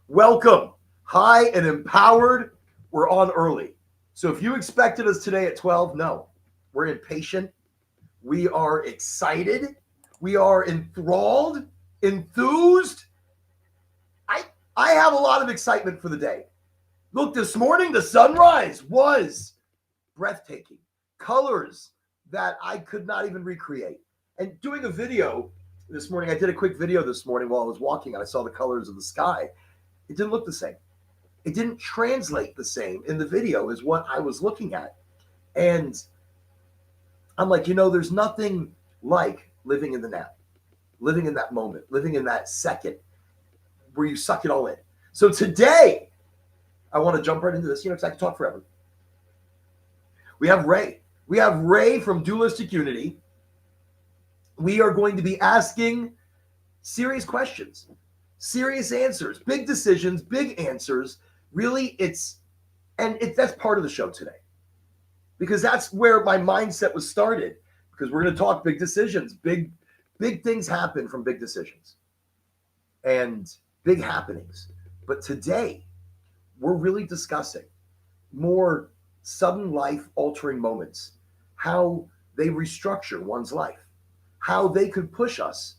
Welcome. High and empowered. We're on early. So if you expected us today at 12, no. We're impatient. We are excited. We are enthralled, enthused. I I have a lot of excitement for the day. Look, this morning the sunrise was breathtaking. Colors that I could not even recreate. And doing a video this morning, I did a quick video this morning while I was walking and I saw the colors of the sky. It didn't look the same. It didn't translate the same in the video as what I was looking at. And I'm like, there's nothing like living in the now, living in that moment, living in that second where you suck it all in. So today, I want to jump right into this, because I can talk forever. We have Ray. We have Ray from Dualistic Unity. We are going to be asking serious questions, serious answers, big decisions, big answers. Really, that's part of the show today, because that's where my mindset was started. Because we're going to talk big decisions, big things happen from big decisions and big happenings. But today, we're really discussing more sudden life altering moments, how they restructure one's life, how they could push us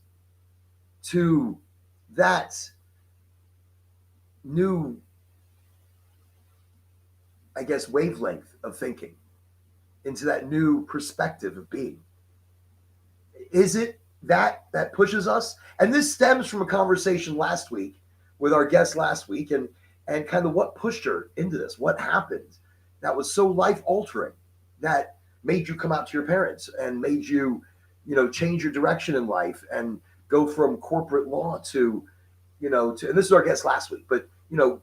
to that new, wavelength of thinking, into that new perspective of being. Is it that pushes us? And this stems from a conversation last week with our guest last week, and kind of what pushed her into this, what happened that was so life altering, that made you come out to your parents and made you, change your direction in life and go from corporate law to, and this is our guest last week, but,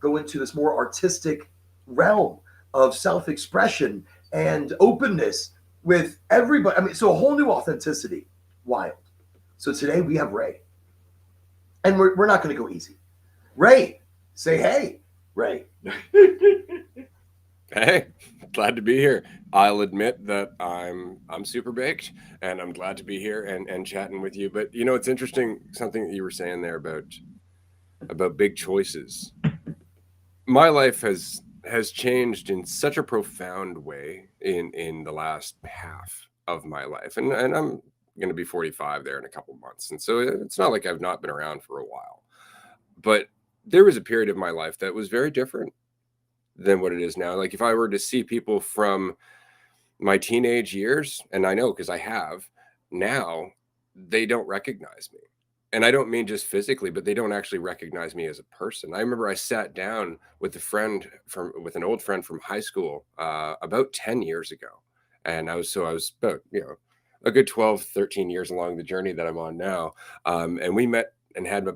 go into this more artistic realm of self-expression and openness with everybody. I mean, so a whole new authenticity. Wild. So today we have Ray. And we're not going to go easy. Ray, say hey, Ray. Hey, glad to be here. I'll admit that I'm super baked, and I'm glad to be here and chatting with you. But it's interesting, something that you were saying there about big choices. My life has changed in such a profound way in the last half of my life, and I'm going to be 45 there in a couple months, and so it's not like I've not been around for a while. But there was a period of my life that was very different than what it is now. Like if I were to see people from my teenage years, and I know because I have now, they don't recognize me. And I don't mean just physically, but they don't actually recognize me as a person. I remember I sat down with with an old friend from high school about 10 years ago. And I was about, a good 12, 13 years along the journey that I'm on now. And we met and had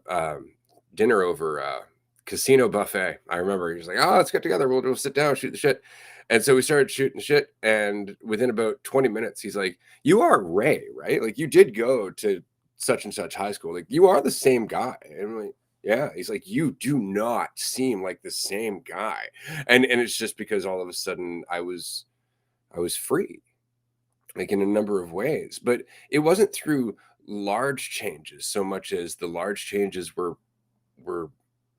dinner over casino buffet. I remember he was like, "Oh, let's get together. We'll sit down, shoot the shit." And so we started shooting the shit. And within about 20 minutes, he's like, "You are Ray, right? Like you did go to such and such high school. Like you are the same guy." And I'm like, "Yeah." He's like, "You do not seem like the same guy." And it's just because all of a sudden I was free, like in a number of ways. But it wasn't through large changes so much as the large changes were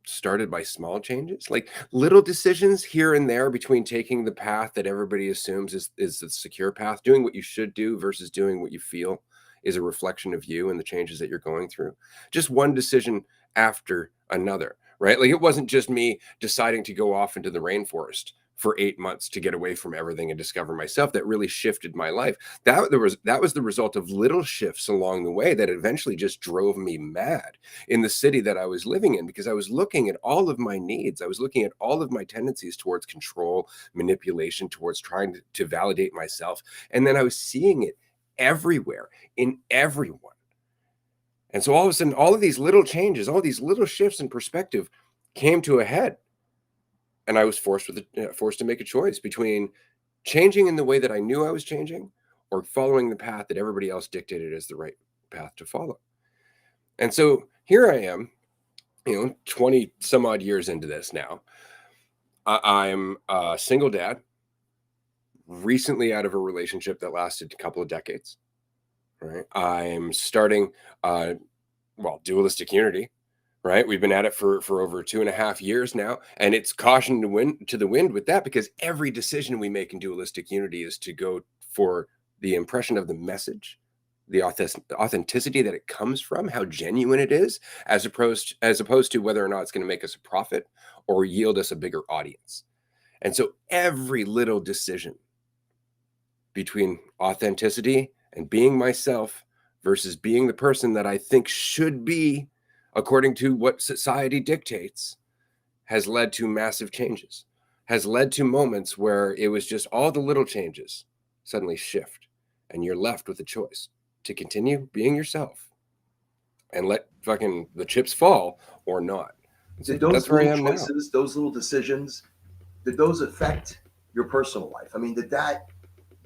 started by small changes, like little decisions here and there between taking the path that everybody assumes is the secure path, doing what you should do versus doing what you feel is a reflection of you and the changes that you're going through. Just one decision after another, right? Like it wasn't just me deciding to go off into the rainforest for 8 months to get away from everything and discover myself that really shifted my life. That was the result of little shifts along the way that eventually just drove me mad in the city that I was living in, because I was looking at all of my needs. I was looking at all of my tendencies towards control, manipulation, towards trying to validate myself. And then I was seeing it everywhere in everyone. And so all of a sudden, all of these little changes, all these little shifts in perspective came to a head. And I was forced to make a choice between changing in the way that I knew I was changing, or following the path that everybody else dictated as the right path to follow. And so here I am, 20 some odd years into this now. I'm a single dad, recently out of a relationship that lasted a couple of decades. Right. I'm starting, Dualistic Unity. right? We've been at it for over 2.5 years now, and it's caution to the wind with that, because every decision we make in Dualistic Unity is to go for the impression of the message, the authenticity that it comes from, how genuine it is, as opposed to whether or not it's going to make us a profit or yield us a bigger audience. And so every little decision between authenticity and being myself versus being the person that I think should be according to what society dictates has led to massive changes, has led to moments where it was just all the little changes suddenly shift, and you're left with a choice to continue being yourself and let fucking the chips fall or not. So Did those that's where I little am now. choices, those little decisions, did those affect your personal life? I mean, did that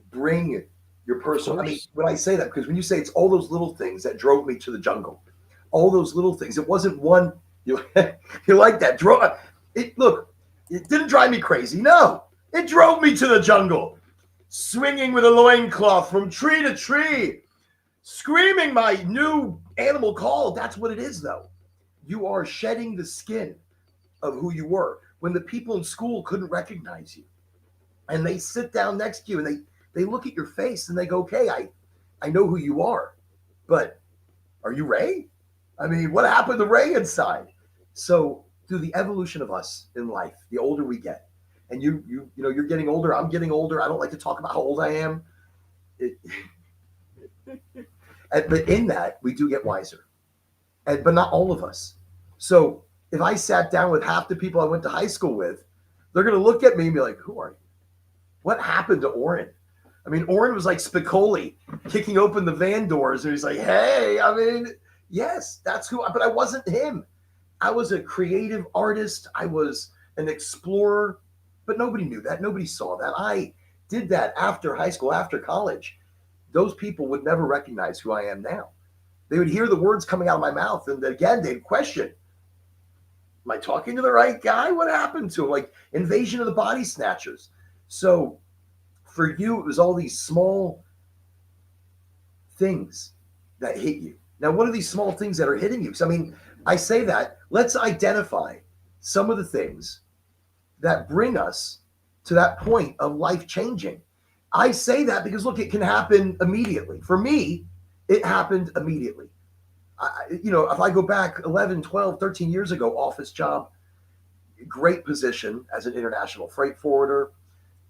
bring your personal? I mean, when I say that, because when you say it's all those little things that drove me to the jungle, all those little things, it wasn't one. You you like that? Look, it didn't drive me crazy. No, it drove me to the jungle, swinging with a loincloth from tree to tree, screaming my new animal call. That's what it is, though. You are shedding the skin of who you were when the people in school couldn't recognize you, and they sit down next to you and they look at your face and they go, okay, I know who you are, but are you Ray? I mean, what happened to Ray inside? So through the evolution of us in life, the older we get, and you know, you're getting older, I'm getting older. I don't like to talk about how old I am. But in that, we do get wiser, but not all of us. So if I sat down with half the people I went to high school with, they're going to look at me and be like, who are you? What happened to Oren? I mean, Oren was like Spicoli kicking open the van doors, and he's like, hey, I mean, yes, that's who, but I wasn't him. I was a creative artist. I was an explorer, but nobody knew that. Nobody saw that. I did that after high school, after college. Those people would never recognize who I am now. They would hear the words coming out of my mouth, and again, they'd question, am I talking to the right guy? What happened to him? Like Invasion of the Body Snatchers. So for you, it was all these small things that hit you. Now, what are these small things that are hitting you? Because I mean, I say that, let's identify some of the things that bring us to that point of life changing. I say that because look, it can happen immediately. For me, it happened immediately. If I go back 11, 12, 13 years ago, office job, great position as an international freight forwarder,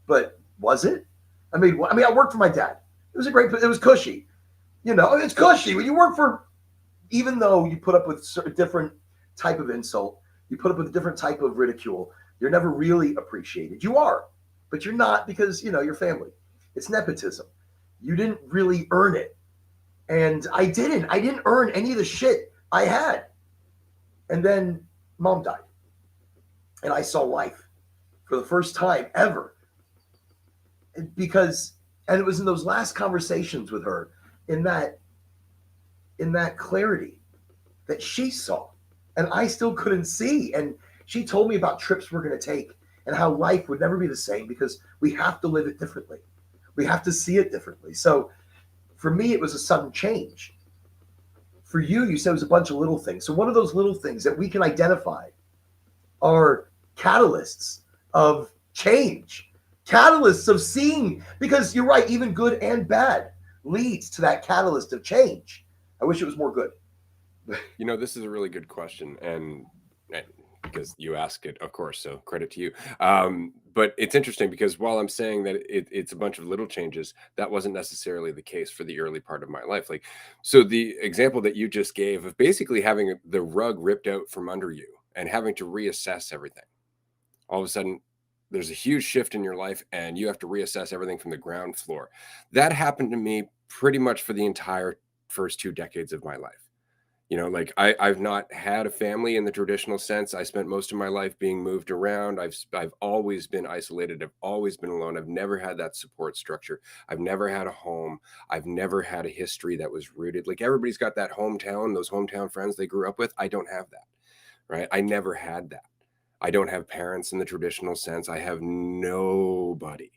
but was it? I mean, I worked for my dad. It was cushy. It's cushy when you work for, even though you put up with a different type of insult, you put up with a different type of ridicule, you're never really appreciated. You are, but you're not, because, your family. It's nepotism. You didn't really earn it. And I didn't earn any of the shit I had. And then mom died. And I saw life for the first time ever. And it was in those last conversations with her, in that clarity that she saw and I still couldn't see. And she told me about trips we're going to take and how life would never be the same because we have to live it differently. We have to see it differently. So for me, it was a sudden change. For you, you said it was a bunch of little things. So one of those little things that we can identify are catalysts of change, catalysts of seeing, because you're right, even good and bad leads to that catalyst of change. I wish it was more good. This is a really good question, and because you asked it, of course, so credit to you. But it's interesting because while I'm saying that it's a bunch of little changes, that wasn't necessarily the case for the early part of my life. Like, so the example that you just gave of basically having the rug ripped out from under you and having to reassess everything. All of a sudden, there's a huge shift in your life and you have to reassess everything from the ground floor. That happened to me pretty much for the entire first 2 decades of my life. I've not had a family in the traditional sense. I spent most of my life being moved around. I've always been isolated. I've always been alone. I've never had that support structure. I've never had a home. I've never had a history that was rooted. Like everybody's got that hometown, those hometown friends they grew up with. I don't have that, right? I never had that. I don't have parents in the traditional sense. I have nobody.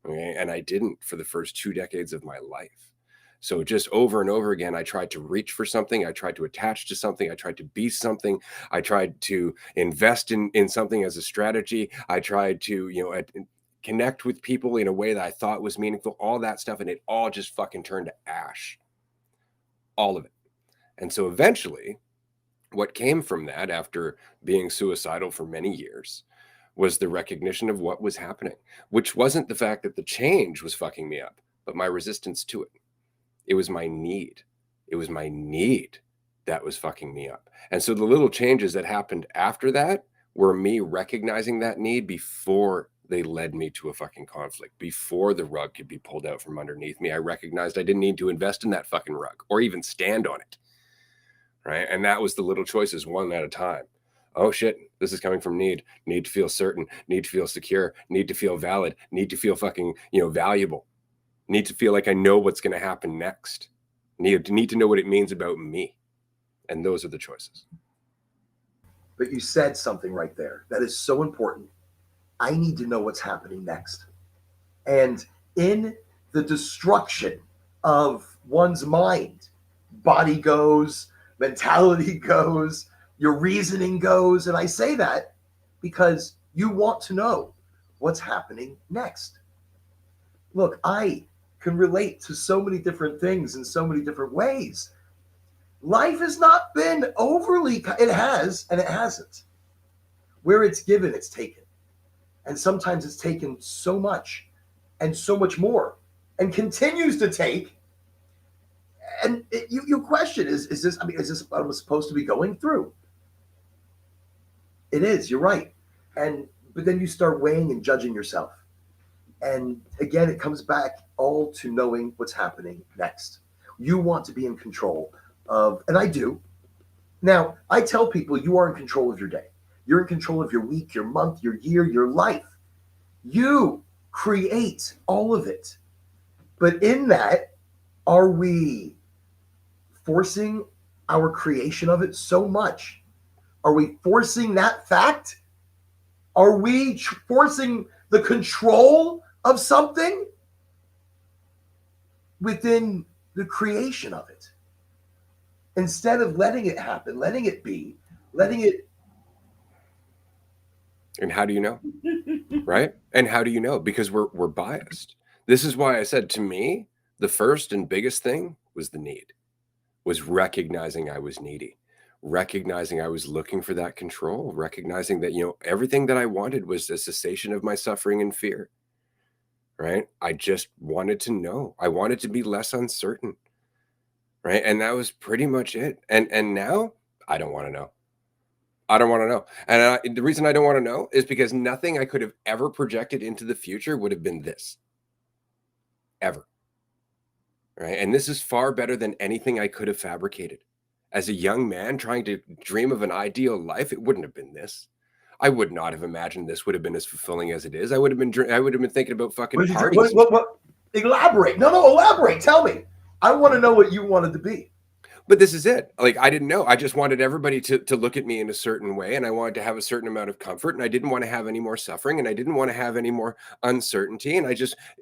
Okay. And I didn't for the first 2 decades of my life. So just over and over again, I tried to reach for something. I tried to attach to something. I tried to be something. I tried to invest in something as a strategy. I tried to, connect with people in a way that I thought was meaningful, all that stuff. And it all just fucking turned to ash. All of it. And so eventually, what came from that after being suicidal for many years was the recognition of what was happening, which wasn't the fact that the change was fucking me up, but my resistance to it. It was my need. It was my need that was fucking me up. And so the little changes that happened after that were me recognizing that need before they led me to a fucking conflict. Before the rug could be pulled out from underneath me, I recognized I didn't need to invest in that fucking rug or even stand on it. Right. And that was the little choices, one at a time. Oh shit, this is coming from need to feel certain, need to feel secure, need to feel valid, need to feel fucking, valuable. Need to feel like I know what's going to happen next. Need to know what it means about me. And those are the choices. But you said something right there that is so important. I need to know what's happening next. And in the destruction of one's mind, body goes, mentality goes, your reasoning goes. And I say that because you want to know what's happening next. Look, I can relate to so many different things in so many different ways. Life has not been overly, it has and it hasn't. Where it's given, it's taken. And sometimes it's taken so much and so much more and continues to take. And you question, is this what I'm supposed to be going through? It is, you're right. But then you start weighing and judging yourself. And again, it comes back all to knowing what's happening next. You want to be in control of, and I do. Now, I tell people you are in control of your day. You're in control of your week, your month, your year, your life. You create all of it. But in that, are we forcing our creation of it so much? Are we forcing that fact? Are we forcing the control of something within the creation of it? Instead of letting it happen, letting it be, letting it. And how do you know? Right? And how do you know? Because we're biased. This is why I said, to me, the first and biggest thing was the need, was recognizing I was needy, recognizing I was looking for that control, recognizing that, everything that I wanted was a cessation of my suffering and fear. Right? I just wanted to know. I wanted to be less uncertain. Right? And that was pretty much it. And now I don't want to know. I don't want to know. And the reason I don't want to know is because nothing I could have ever projected into the future would have been this. Ever. Right? And this is far better than anything I could have fabricated. As a young man trying to dream of an ideal life, it wouldn't have been this. I would not have imagined this would have been as fulfilling as it is. I would have been thinking about fucking parties. What? Elaborate. No, elaborate. Tell me. I want to know what you wanted to be. But this is it. Like, I didn't know. I just wanted everybody to look at me in a certain way, and I wanted to have a certain amount of comfort, and I didn't want to have any more suffering, and I didn't want to have any more uncertainty. And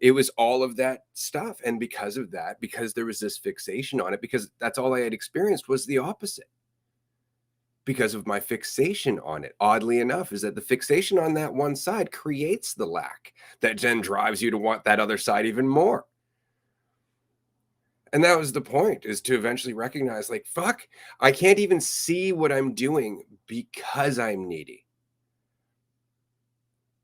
it was all of that stuff. And because of that, because there was this fixation on it, because that's all I had experienced was the opposite. Because of my fixation on it, oddly enough, is that the fixation on that one side creates the lack that then drives you to want that other side even more. And that was the point, is to eventually recognize, like, fuck, I can't even see what I'm doing because I'm needy.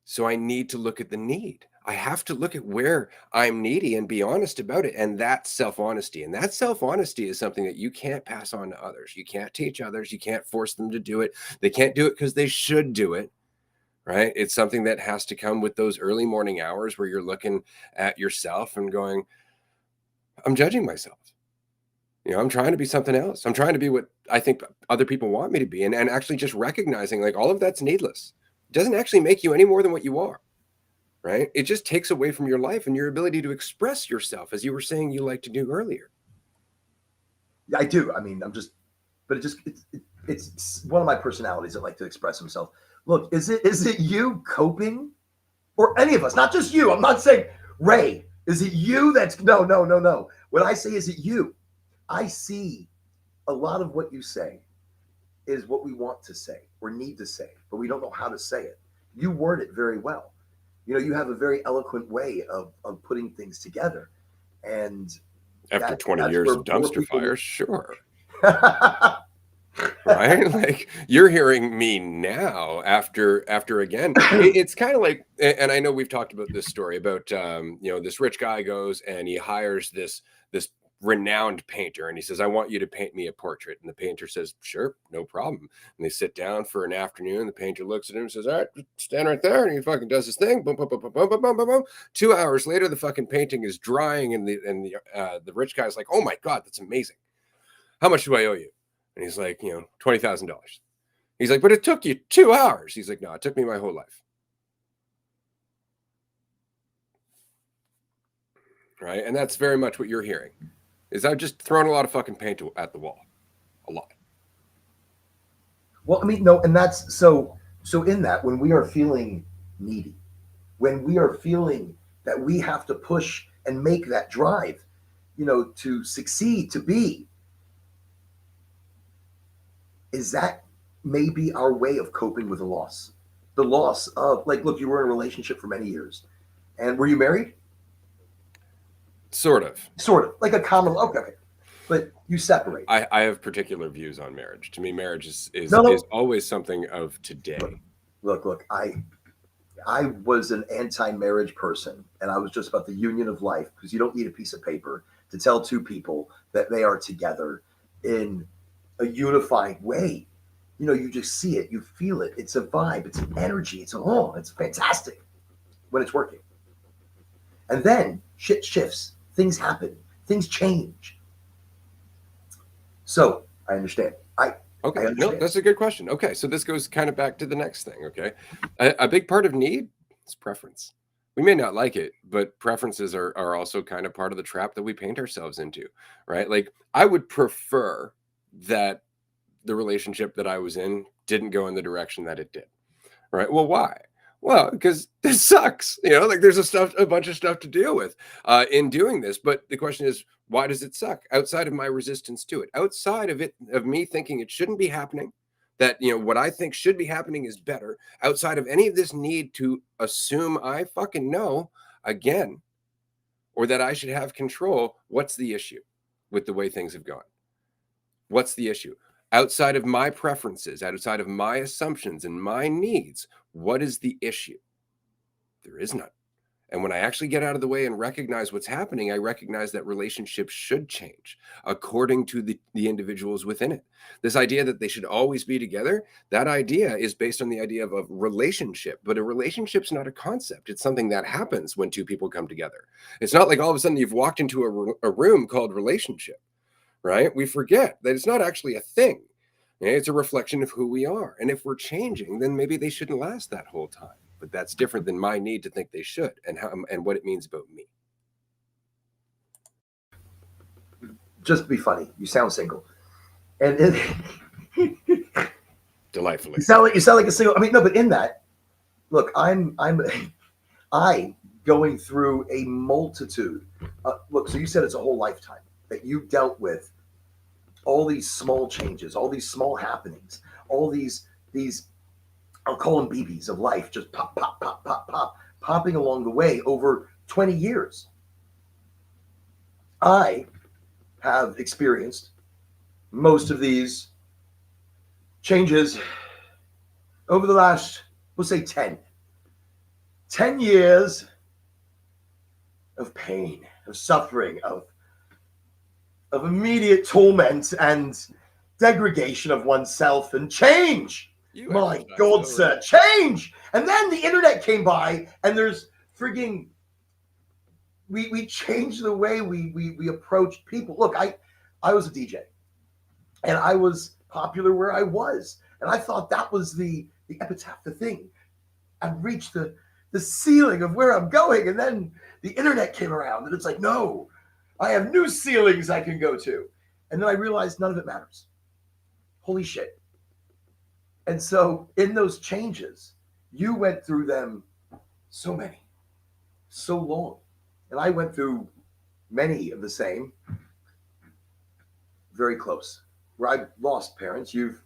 So I need to look at the need. I have to look at where I'm needy and be honest about it. And that's self-honesty. And that self-honesty is something that you can't pass on to others. You can't teach others. You can't force them to do it. They can't do it because they should do it. Right? It's something that has to come with those early morning hours where you're looking at yourself and going, I'm judging myself. I'm trying to be something else. I'm trying to be what I think other people want me to be. And actually just recognizing, like, all of that's needless. It doesn't actually make you any more than what you are. Right? It just takes away from your life and your ability to express yourself, as you were saying you like to do earlier. Yeah, I do. I mean, it's one of my personalities that like to express himself. Look, is it you coping, or any of us, not just you? I'm not saying Ray. Is it you that's no. What I say is that I see a lot of what you say is what we want to say or need to say, but we don't know how to say it. You word it very well. You have a very eloquent way of putting things together. And after 20 years of dumpster fires, sure. Right? Like, you're hearing me now after again, it's kind of like, and I know we've talked about this story about, this rich guy goes and he hires this renowned painter, and he says, I want you to paint me a portrait. And the painter says, sure, no problem. And they sit down for an afternoon. The painter looks at him and says, all right, stand right there. And he fucking does his thing. Boom, boom, boom, boom, boom, boom, boom, boom, boom. 2 hours later, the fucking painting is drying, and the rich guy's like, oh my God, that's amazing. How much do I owe you? And he's like, $20,000. He's like, but it took you 2 hours. He's like, no, it took me my whole life. Right? And that's very much what you're hearing. Is I've just thrown a lot of fucking paint at the wall. A lot. Well, I mean, no, and that's so in that, when we are feeling needy, when we are feeling that we have to push and make that drive, to succeed, to be, is that maybe our way of coping with the loss? The loss of, like, look, you were in a relationship for many years. And were you married? Sort of. Like a common, okay. But you separate. I have particular views on marriage. To me, marriage is always something of today. Look, I was an anti-marriage person, and I was just about the union of life, because you don't need a piece of paper to tell two people that they are together in a unified way. You just see it, you feel it. It's a vibe, it's an energy, it's fantastic when it's working. And then shit shifts, things happen, things change. So I understand. Okay, no, that's a good question. Okay, so this goes kind of back to the next thing. Okay, a big part of need is preference. We may not like it, but preferences are also kind of part of the trap that we paint ourselves into, right? Like, I would prefer that the relationship that I was in didn't go in the direction that it did, right? Well, why? Well, because this sucks, like, there's a bunch of stuff to deal with in doing this. But the question is, why does it suck? Outside of my resistance to it, outside of me thinking it shouldn't be happening, that, what I think should be happening is better, outside of any of this need to assume I fucking know again, or that I should have control, what's the issue with the way things have gone? What's the issue? Outside of my preferences, outside of my assumptions and my needs, what is the issue? There is none. And when I actually get out of the way and recognize what's happening, I recognize that relationships should change according to the individuals within it. This idea that they should always be together, that idea is based on the idea of a relationship. But a relationship's not a concept. It's something that happens when two people come together. It's not like all of a sudden you've walked into a room called relationship, right? We forget that it's not actually a thing. It's a reflection of who we are. And if we're changing, then maybe they shouldn't last that whole time. But that's different than my need to think they should, and what it means about me. Just be funny. You sound single. And delightfully. You sound like a single. I mean, no, but in that, look, I'm going through a multitude. Look, so you said it's a whole lifetime that you dealt with all these small changes, all these small happenings, all these I'll call them BBs of life, just pop, pop, pop, pop, pop, popping along the way over 20 years. I have experienced most of these changes over the last, we'll say 10 years of pain, of suffering, of immediate torment and degradation of oneself and change. My God, sir, change. And then the internet came by, and there's frigging, we changed the way we approached people. Look, I was a DJ, and I was popular where I was, and I thought that was the epitaph, the thing. I reached the ceiling of where I'm going, and then the internet came around, and it's like, no, I have new ceilings I can go to. And then I realized none of it matters. Holy shit. And so in those changes, you went through them so many, so long. And I went through many of the same, very close. Where I lost parents, you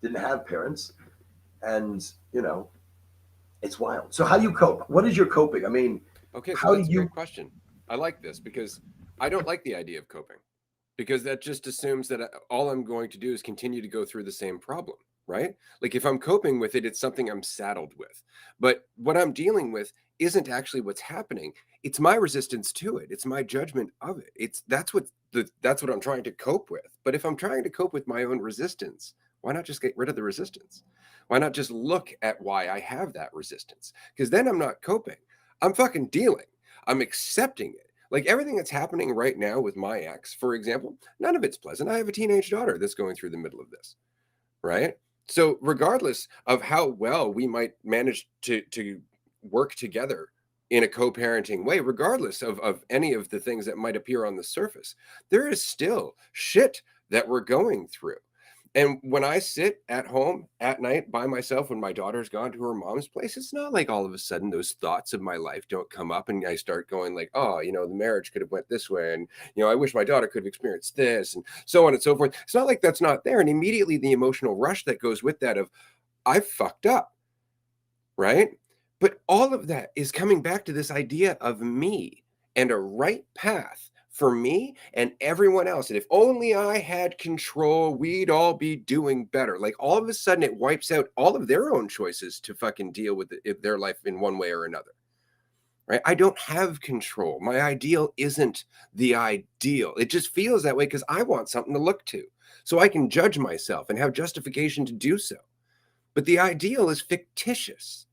didn't have parents, and it's wild. So how do you cope? What is your coping? I mean, Okay, so how do that's a you? great question. I like this because I don't like the idea of coping, because that just assumes that all I'm going to do is continue to go through the same problem, right? Like if I'm coping with it, it's something I'm saddled with. But what I'm dealing with isn't actually what's happening. It's my resistance to it. It's my judgment of it. That's what I'm trying to cope with. But if I'm trying to cope with my own resistance, why not just get rid of the resistance? Why not just look at why I have that resistance? Because then I'm not coping. I'm fucking dealing. I'm accepting it. Like everything that's happening right now with my ex, for example, none of it's pleasant. I have a teenage daughter that's going through the middle of this, right? So regardless of how well we might manage to work together in a co-parenting way, regardless of any of the things that might appear on the surface, there is still shit that we're going through. And when I sit at home at night by myself, when my daughter's gone to her mom's place, it's not like all of a sudden those thoughts of my life don't come up and I start going like, oh, the marriage could have went this way. And, I wish my daughter could have experienced this and so on and so forth. It's not like that's not there. And immediately the emotional rush that goes with that of I fucked up, right? But all of that is coming back to this idea of me and a right path for me and everyone else. And if only I had control, we'd all be doing better. Like all of a sudden it wipes out all of their own choices to fucking deal with their life in one way or another. Right? I don't have control. My ideal isn't the ideal. It just feels that way because I want something to look to. So I can judge myself and have justification to do so. But the ideal is fictitious.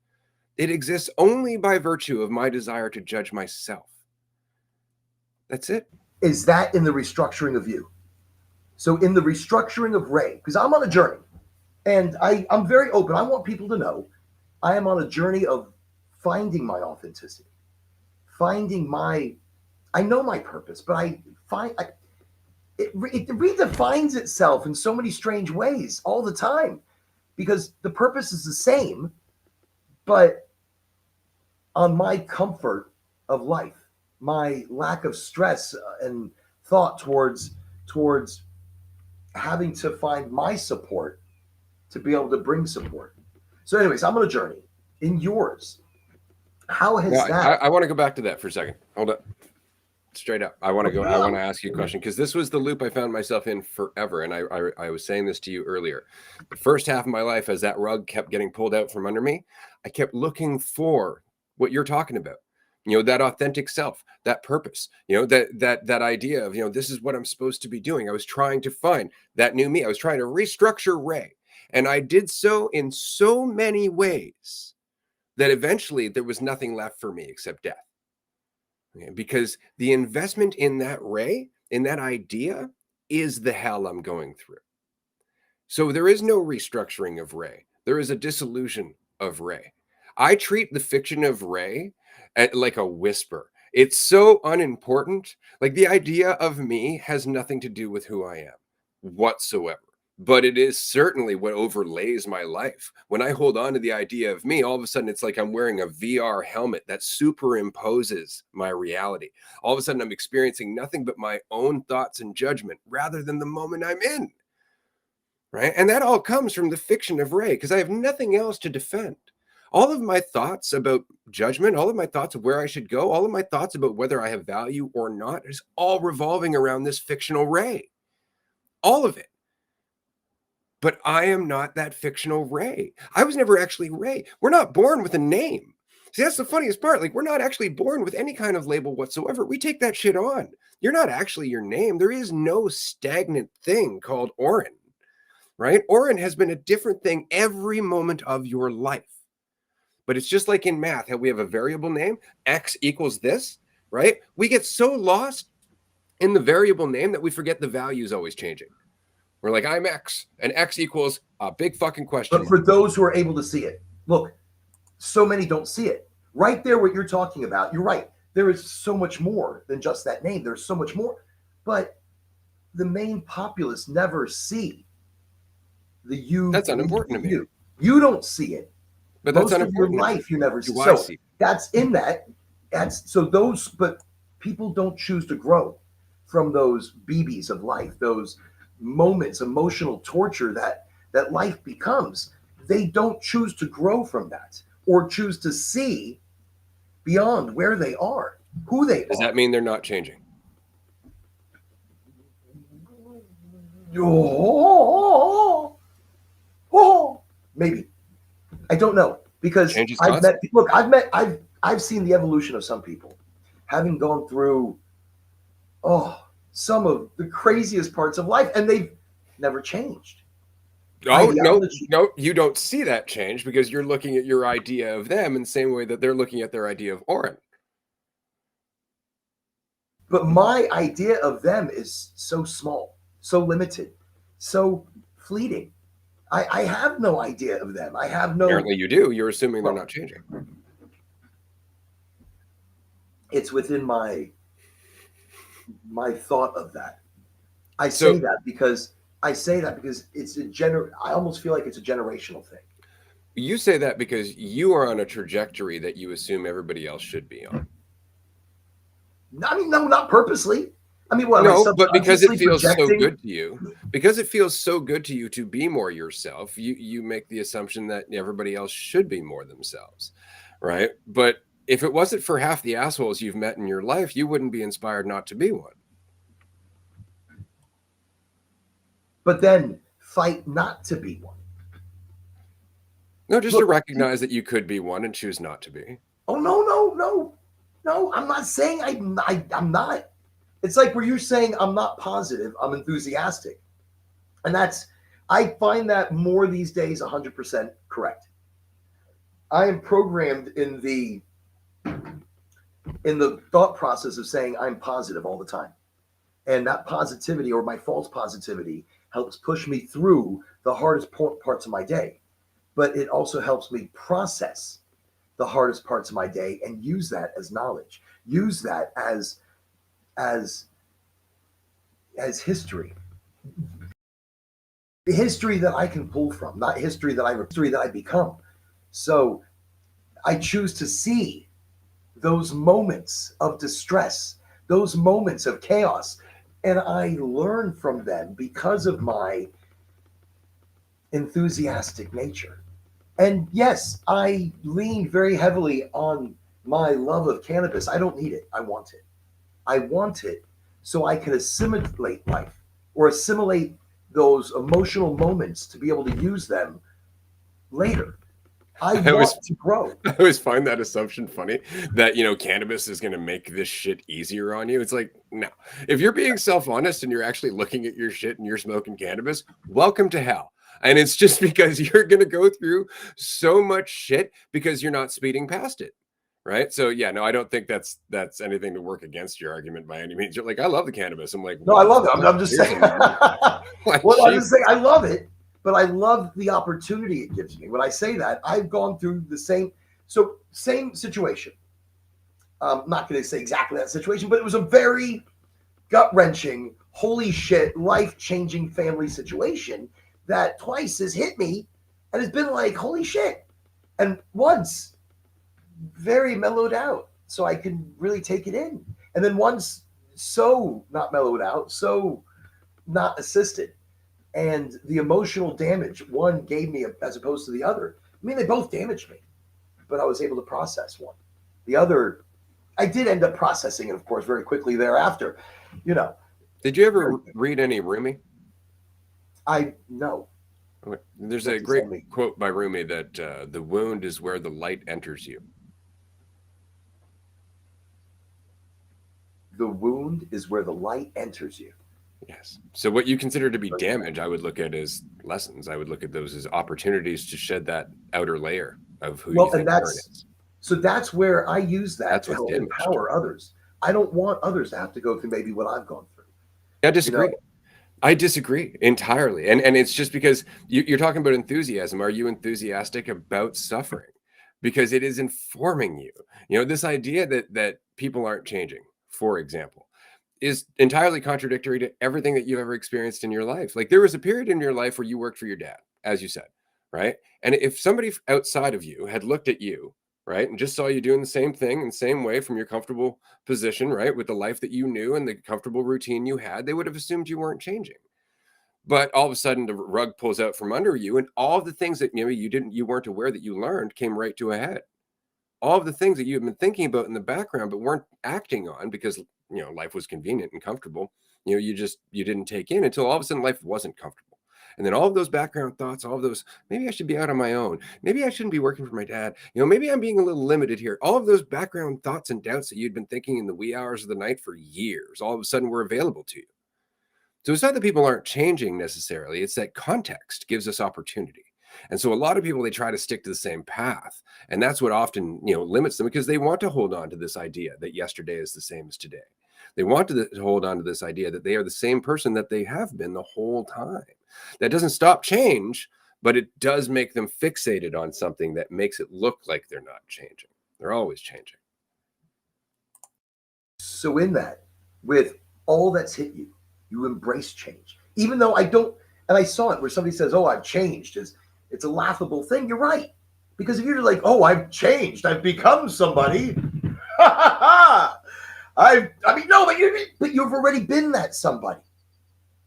It exists only by virtue of my desire to judge myself. That's it. Is that in the restructuring of you? So in the restructuring of Ray, because I'm on a journey and I'm very open. I want people to know I am on a journey of finding my authenticity, I know my purpose, but it redefines itself in so many strange ways all the time because the purpose is the same, but on my comfort of life, my lack of stress and thought towards having to find my support to be able to bring support. So anyways, I'm on a journey. In yours, how has that? I want to go back to that for a second. Hold up. Straight up. I want to ask you a question because this was the loop I found myself in forever. And I was saying this to you earlier. The first half of my life, as that rug kept getting pulled out from under me, I kept looking for what you're talking about. That authentic self, that purpose, that idea of, this is what I'm supposed to be doing. I was trying to find that new me. I was trying to restructure Ray. And I did so in so many ways that eventually there was nothing left for me except death. Okay? Because the investment in that Ray, in that idea, is the hell I'm going through. So there is no restructuring of Ray. There is a dissolution of Ray. I treat the fiction of Ray like a whisper. It's so unimportant. Like the idea of me has nothing to do with who I am whatsoever. But it is certainly what overlays my life. When I hold on to the idea of me, all of a sudden it's like I'm wearing a VR helmet that superimposes my reality. All of a sudden I'm experiencing nothing but my own thoughts and judgment rather than the moment I'm in. Right? And that all comes from the fiction of Ray because I have nothing else to defend. All of my thoughts about judgment, all of my thoughts of where I should go, all of my thoughts about whether I have value or not is all revolving around this fictional Ray. All of it. But I am not that fictional Ray. I was never actually Ray. We're not born with a name. See, that's the funniest part. Like, we're not actually born with any kind of label whatsoever. We take that shit on. You're not actually your name. There is no stagnant thing called Oren, right? Oren has been a different thing every moment of your life. But it's just like in math, how we have a variable name, X equals this, right? We get so lost in the variable name that we forget the value is always changing. We're like, I'm X, and X equals a big fucking question. But for those who are able to see it, look, so many don't see it. Right there, what you're talking about, you're right. There is so much more than just that name. There's so much more. But the main populace never see the you. That's unimportant to me. You don't see it. But most that's of your life you never see. So that's in that. That's so those. But People don't choose to grow from those BBs of life, those moments, emotional torture that life becomes. They don't choose to grow from that or choose to see beyond where they are, who they Does are. that mean they're not changing? Maybe. I don't know, because Change is I've constant. I've seen the evolution of some people, having gone through some of the craziest parts of life, and they've never changed. Oh, no, Ideology. no, you don't see that change because you're looking at your idea of them in the same way that they're looking at their idea of Oren. But my idea of them is so small, so limited, so fleeting. I have no idea of them. I have no. Apparently you do. You're assuming they're Well, not changing. it's within my thought of that. I So say that because it's I almost feel like it's a generational thing. you say that because you are on a trajectory that you assume everybody else should be on. I mean, no, not purposely. I mean, what am I No, but because it subconsciously feels so projecting? good to you, because it feels so good to you to be more yourself, you make the assumption that everybody else should be more themselves, right? But if it wasn't for half the assholes you've met in your life, you wouldn't be inspired not to be one. But then fight not to be one. No, just Look, to recognize that you could be one and choose not to be. oh no! I'm not saying I'm not. It's like where you're saying I'm not positive. I'm enthusiastic, and I find that more these days 100% correct. I am programmed in the thought process of saying I'm positive all the time. And that positivity, or my false positivity, helps push me through the hardest parts of my day. But it also helps me process the hardest parts of my day and use that as knowledge, use that as history. The history that I can pull from, not history that I become. So I choose to see those moments of distress, those moments of chaos, and I learn from them because of my enthusiastic nature. And yes, I lean very heavily on my love of cannabis. I don't need it. I want it. I want it so I can assimilate life, or assimilate those emotional moments to be able to use them later. I want to grow. I always find that assumption funny that, cannabis is going to make this shit easier on you. It's like, no. If you're being self-honest and you're actually looking at your shit and you're smoking cannabis, welcome to hell. And it's just because you're going to go through so much shit because you're not speeding past it. Right. So, yeah, no, I don't think that's anything to work against your argument by any means. You're like, I love the cannabis. I'm like, no, I love it. I'm just saying. Well, I'm just saying I love it, but I love the opportunity it gives me. When I say that, I've gone through the same situation. I'm not going to say exactly that situation, but it was a very gut-wrenching, holy shit, life-changing family situation that twice has hit me, and it's been like, holy shit. And once, very mellowed out, so I can really take it in. And then once, so not mellowed out, so not assisted. And the emotional damage one gave me as opposed to the other. I mean, they both damaged me, but I was able to process one. The other, I did end up processing it, of course, very quickly thereafter. Did you ever read any Rumi? No. There's a great quote by Rumi that the wound is where the light enters you. The wound is where the light enters you. Yes. So what you consider to be damage, I would look at as lessons. I would look at those as opportunities to shed that outer layer of who you think Aaron is. So that's where I use that to help empower others. I don't want others to have to go through maybe what I've gone through. I disagree. I disagree entirely. And it's just because you're talking about enthusiasm. Are you enthusiastic about suffering? Because it is informing you. This idea that people aren't changing, for example, is entirely contradictory to everything that you've ever experienced in your life. Like, there was a period in your life where you worked for your dad, as you said, right? And if somebody outside of you had looked at you, right, and just saw you doing the same thing in the same way from your comfortable position, right, with the life that you knew and the comfortable routine you had, they would have assumed you weren't changing. But all of a sudden, the rug pulls out from under you, and all of the things that you weren't aware that you learned came right to a head. All of the things that you had been thinking about in the background but weren't acting on because life was convenient and comfortable. You didn't take in until all of a sudden life wasn't comfortable. And then all of those background thoughts, all of those, maybe I should be out on my own. Maybe I shouldn't be working for my dad. Maybe I'm being a little limited here. All of those background thoughts and doubts that you'd been thinking in the wee hours of the night for years, all of a sudden were available to you. So it's not that people aren't changing necessarily. It's that context gives us opportunity. And so a lot of people, they try to stick to the same path. And that's what often, limits them, because they want to hold on to this idea that yesterday is the same as today. They want to hold on to this idea that they are the same person that they have been the whole time. That doesn't stop change, but it does make them fixated on something that makes it look like they're not changing. They're always changing. So in that, with all that's hit you, you embrace change. Even though I don't, and I saw it where somebody says, "Oh, I've changed." It's a laughable thing. You're right. Because if you're like, "Oh, I've changed, I've become somebody," no, but you've already been that somebody.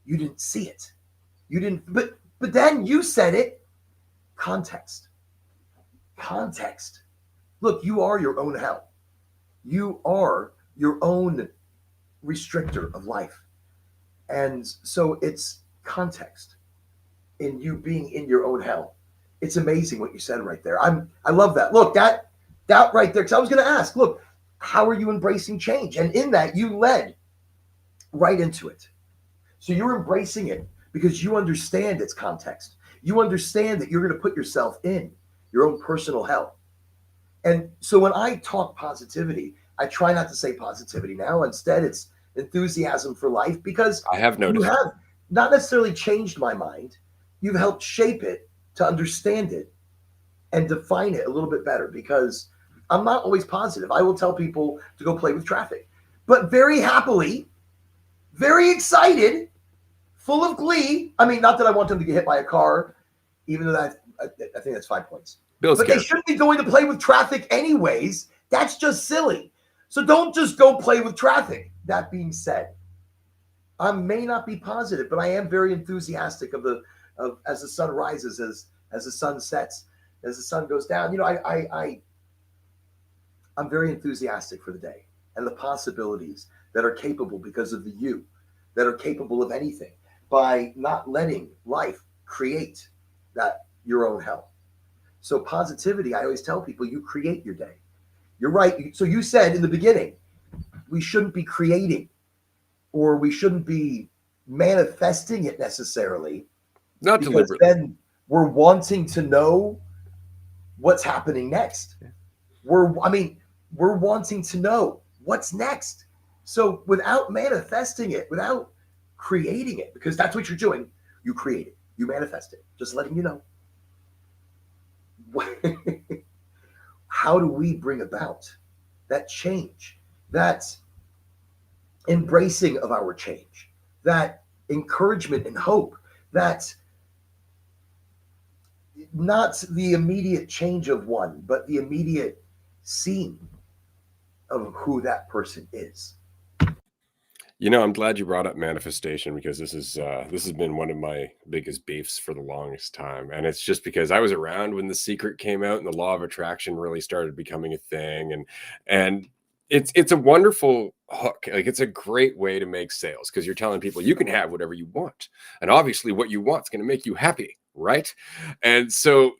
You didn't see it. You didn't, but then you said it. Context. Look, you are your own hell. You are your own restrictor of life. And so it's context in you being in your own hell. It's amazing what you said right there. I love that. Look, that right there, because I was going to ask, look, how are you embracing change? And in that, you led right into it. So you're embracing it because you understand its context. You understand that you're going to put yourself in your own personal hell. And so when I talk positivity, I try not to say positivity now. Instead, it's enthusiasm for life, because I have noticed you have not necessarily changed my mind. You've helped shape it to understand it and define it a little bit better, because I'm not always positive. I will tell people to go play with traffic, but very happily, very excited, full of glee. I mean, not that I want them to get hit by a car, even though I think that's 5 points. But they shouldn't be going to play with traffic anyways. That's just silly. So don't just go play with traffic. That being said, I may not be positive, but I am very enthusiastic of as the sun rises, as the sun sets, as the sun goes down. I'm very enthusiastic for the day and the possibilities that are capable because of the you, that are capable of anything, by not letting life create your own hell. So positivity, I always tell people, you create your day. You're right. So you said in the beginning, we shouldn't be creating, or we shouldn't be manifesting it necessarily. Not because deliberately. Then we're wanting to know what's happening next. We're wanting to know what's next. So without manifesting it, without creating it, because that's what you're doing, you create it, you manifest it. Just letting you know. How do we bring about that change, that embracing of our change, that encouragement and hope, that not the immediate change of one, but the immediate seeing of who that person is? I'm glad you brought up manifestation, because this has been one of my biggest beefs for the longest time. And it's just because I was around when The Secret came out and the law of attraction really started becoming a thing. And it's a wonderful hook. Like, it's a great way to make sales, because you're telling people you can have whatever you want. And obviously what you want is going to make you happy, right? And so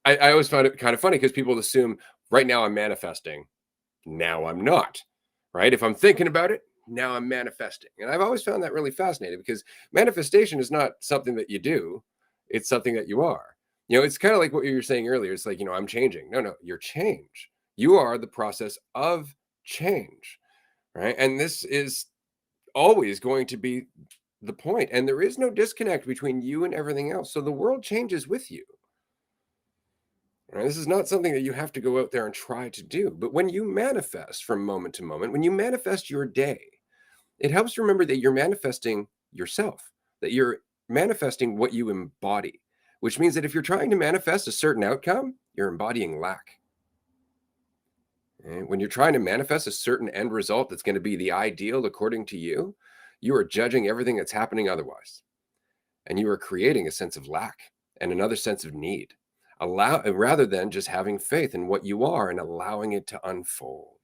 I always found it kind of funny, because people assume right now I'm manifesting, now I'm not, right? If I'm thinking about it, now I'm manifesting. And I've always found that really fascinating, because manifestation is not something that you do. It's something that you are. It's kind of like what you were saying earlier. It's like, I'm changing. No, you're change. You are the process of change, right? And this is always going to be the point. And there is no disconnect between you and everything else. So the world changes with you. Right? This is not something that you have to go out there and try to do. But when you manifest from moment to moment, when you manifest your day, it helps remember that you're manifesting yourself, that you're manifesting what you embody, which means that if you're trying to manifest a certain outcome, you're embodying lack. Right? When you're trying to manifest a certain end result that's going to be the ideal according to you, you are judging everything that's happening otherwise. And you are creating a sense of lack and another sense of need, rather than just having faith in what you are and allowing it to unfold.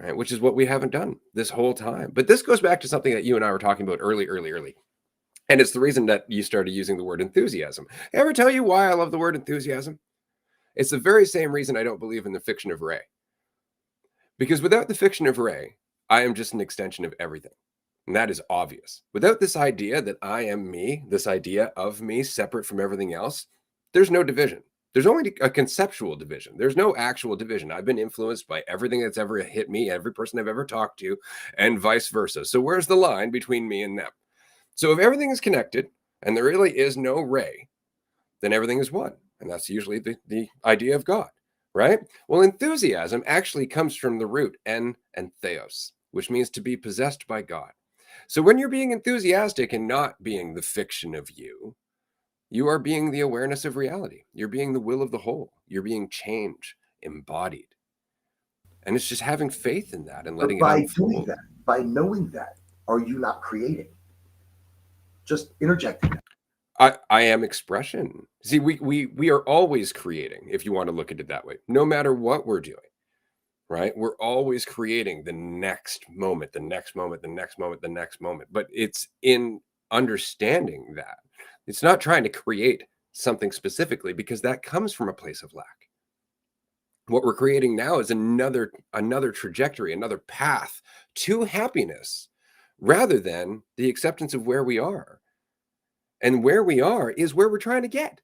Right? Which is what we haven't done this whole time. But this goes back to something that you and I were talking about early. And it's the reason that you started using the word enthusiasm. Ever tell you why I love the word enthusiasm? It's the very same reason I don't believe in the fiction of Ray. Because without the fiction of Ray, I am just an extension of everything. And that is obvious. Without this idea that I am me, this idea of me separate from everything else, there's no division. There's only a conceptual division. There's no actual division. I've been influenced by everything that's ever hit me, every person I've ever talked to, and vice versa. So where's the line between me and them? So if everything is connected and there really is no Ray, then everything is one. And that's usually the idea of God, right? Well, enthusiasm actually comes from the root en and theos, which means to be possessed by God. So when you're being enthusiastic and not being the fiction of you, you are being the awareness of reality. You're being the will of the whole. You're being change embodied. And it's just having faith in that and letting it But by unfold. doing that, by knowing that, are you not creating? Just interjecting that. I am expression. See, we are always creating, if you want to look at it that way, no matter what we're doing, right? We're always creating the next moment, the next moment, the next moment, the next moment. But it's in understanding that. It's not trying to create something specifically, because that comes from a place of lack. What we're creating now is another trajectory, another path to happiness, rather than the acceptance of where we are. And where we are is where we're trying to get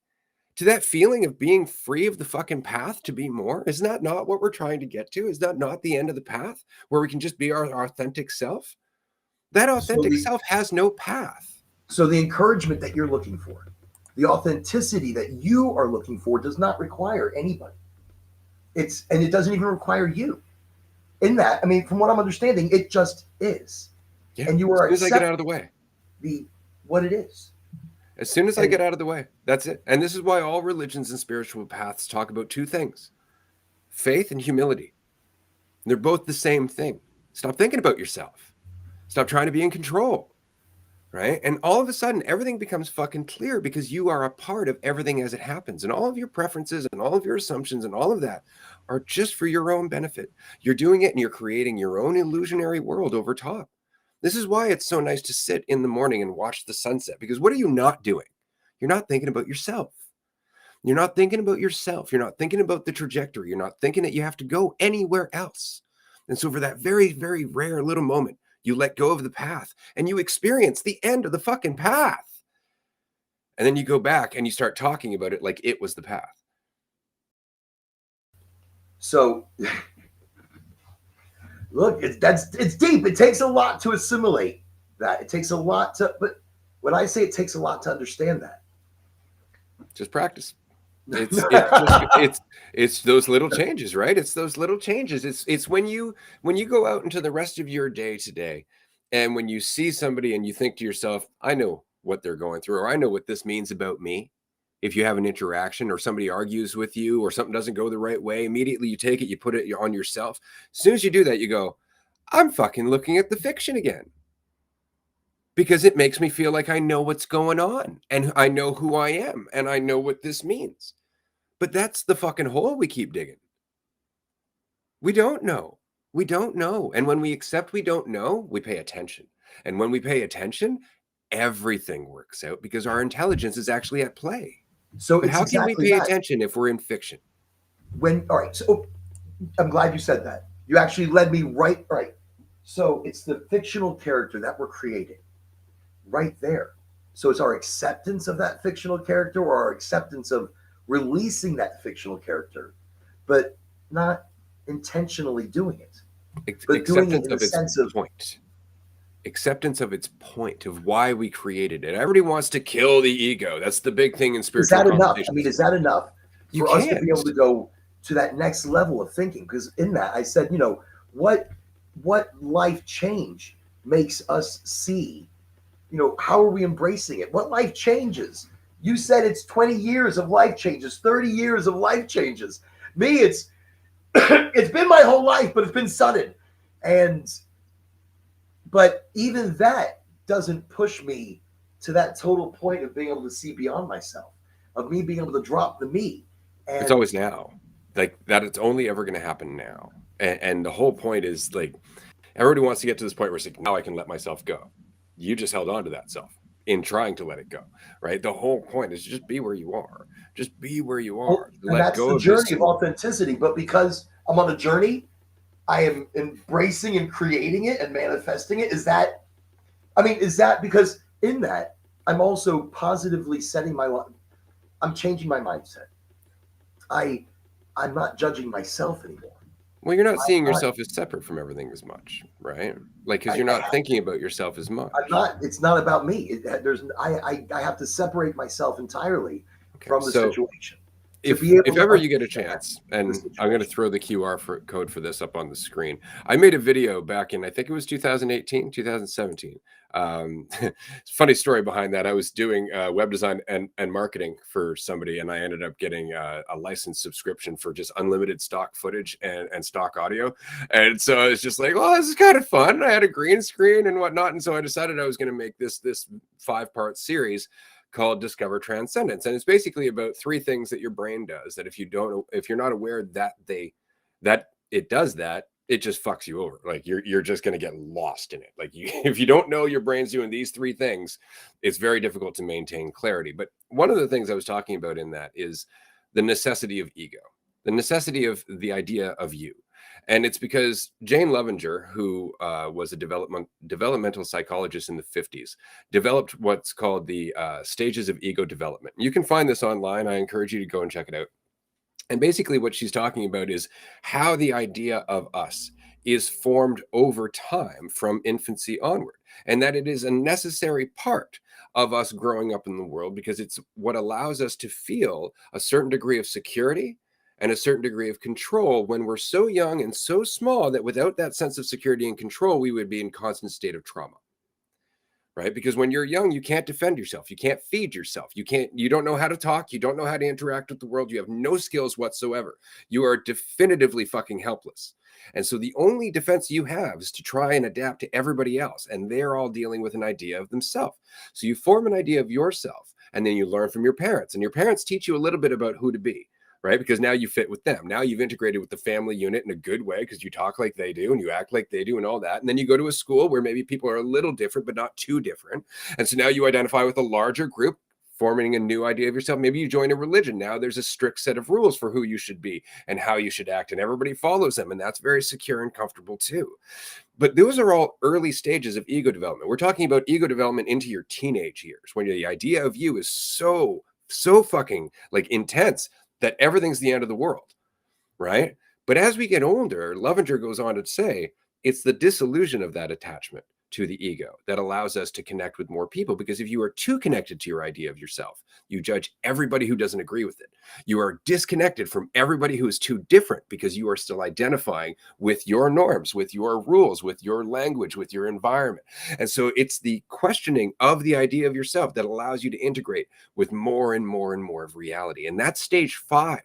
to, that feeling of being free of the fucking path to be more. Is that not what we're trying to get to? Is that not the end of the path where we can just be our authentic self? That authentic self has no path. So the encouragement that you're looking for, the authenticity that you are looking for, does not require anybody. And it doesn't even require you. In that, I mean, from what I'm understanding, it just is. Yeah, and you are as soon as I get out of the way. What it is. As soon as I get out of the way, that's it. And this is why all religions and spiritual paths talk about two things: faith and humility. They're both the same thing. Stop thinking about yourself. Stop trying to be in control, right? And all of a sudden, everything becomes fucking clear, because you are a part of everything as it happens. And all of your preferences and all of your assumptions and all of that are just for your own benefit. You're doing it and you're creating your own illusionary world over top. This is why it's so nice to sit in the morning and watch the sunset, because what are you not doing? You're not thinking about yourself. You're not thinking about yourself. You're not thinking about the trajectory. You're not thinking that you have to go anywhere else. And so for that very, very rare little moment, you let go of the path and you experience the end of the fucking path. And then you go back and you start talking about it like it was the path. So look, it's deep. It takes a lot to assimilate that. It takes a lot but when I say it takes a lot to understand that, just practice. It's those little changes, right? It's those little changes. It's when you go out into the rest of your day today, and when you see somebody and you think to yourself, I know what they're going through, or I know what this means about me. If you have an interaction or somebody argues with you or something doesn't go the right way, immediately you take it, you put it on yourself. As soon as you do that, you go, I'm fucking looking at the fiction again. Because it makes me feel like I know what's going on and I know who I am and I know what this means. But that's the fucking hole we keep digging. We don't know. We don't know. And when we accept we don't know, we pay attention. And when we pay attention, everything works out, because our intelligence is actually at play. So but how can we pay attention if we're in fiction? All right. So I'm glad you said that. You actually led me right. So it's the fictional character that we're creating right there. So it's our acceptance of that fictional character, or our acceptance of releasing that fictional character, but not intentionally doing it. But doing it in the sense of point. Acceptance of its point, of why we created it. Everybody wants to kill the ego. That's the big thing in spiritual. Is that enough? I mean, is that enough for us to be able to go to that next level of thinking? Because in that, I said, what life change makes us see? How are we embracing it? What life changes? You said it's 20 years of life changes, 30 years of life changes. Me, it's It's been my whole life, but it's been sudden. But even that doesn't push me to that total point of being able to see beyond myself, of me being able to drop the me. And it's always now. Like that, it's only ever going to happen now. And the whole point is like, everybody wants to get to this point where it's like, now I can let myself go. You just held on to that self in trying to let it go, right? The whole point is just be where you are. Just be where you are. and Let that's go the of this. journey of authenticity. But because I'm on a journey, I am embracing and creating it and manifesting it. Is that because in that I'm also positively setting my life. I'm changing my mindset. I'm not judging myself anymore. Well, you're not seeing yourself as separate from everything as much, right? Like, because you're not thinking about yourself as much. I'm not. It's not about me. I have to separate myself entirely from the situation. If ever you get a chance, and I'm going to throw the QR code for this up on the screen. I made a video back in, I think it was 2018, 2017. Funny story behind that. I was doing web design and marketing for somebody, and I ended up getting a licensed subscription for just unlimited stock footage and stock audio. And so I was just like, well, this is kind of fun. I had a green screen and whatnot. And so I decided I was going to make this 5-part series called Discover Transcendence. And it's basically about 3 things that your brain does that if you're not aware that it does that, it just fucks you over. Like you're just going to get lost in it. Like if you don't know your brain's doing these 3 things, it's very difficult to maintain clarity. But one of the things I was talking about in that is the necessity of ego, the necessity of the idea of you. And it's because Jane Levenger, who was a developmental psychologist in the 50s, developed what's called the stages of ego development. You can find this online. I encourage you to go and check it out. And basically what she's talking about is how the idea of us is formed over time from infancy onward, and that it is a necessary part of us growing up in the world because it's what allows us to feel a certain degree of security and a certain degree of control when we're so young and so small that without that sense of security and control, we would be in constant state of trauma. Right? Because when you're young, you can't defend yourself. You can't feed yourself. You don't know how to talk. You don't know how to interact with the world. You have no skills whatsoever. You are definitively fucking helpless. And so the only defense you have is to try and adapt to everybody else. And they're all dealing with an idea of themselves. So you form an idea of yourself, and then you learn from your parents. And your parents teach you a little bit about who to be. Right? Because now you fit with them. Now you've integrated with the family unit in a good way because you talk like they do and you act like they do and all that. And then you go to a school where maybe people are a little different, but not too different. And so now you identify with a larger group, forming a new idea of yourself. Maybe you join a religion. Now there's a strict set of rules for who you should be and how you should act, and everybody follows them. And that's very secure and comfortable too. But those are all early stages of ego development. We're talking about ego development into your teenage years when the idea of you is so fucking like intense that everything's the end of the world, right? But as we get older, Levenger goes on to say, it's the disillusion of that attachment to the ego that allows us to connect with more people. Because if you are too connected to your idea of yourself, you judge everybody who doesn't agree with it. You are disconnected from everybody who is too different because you are still identifying with your norms, with your rules, with your language, with your environment. And so it's the questioning of the idea of yourself that allows you to integrate with more and more and more of reality. And that's stage 5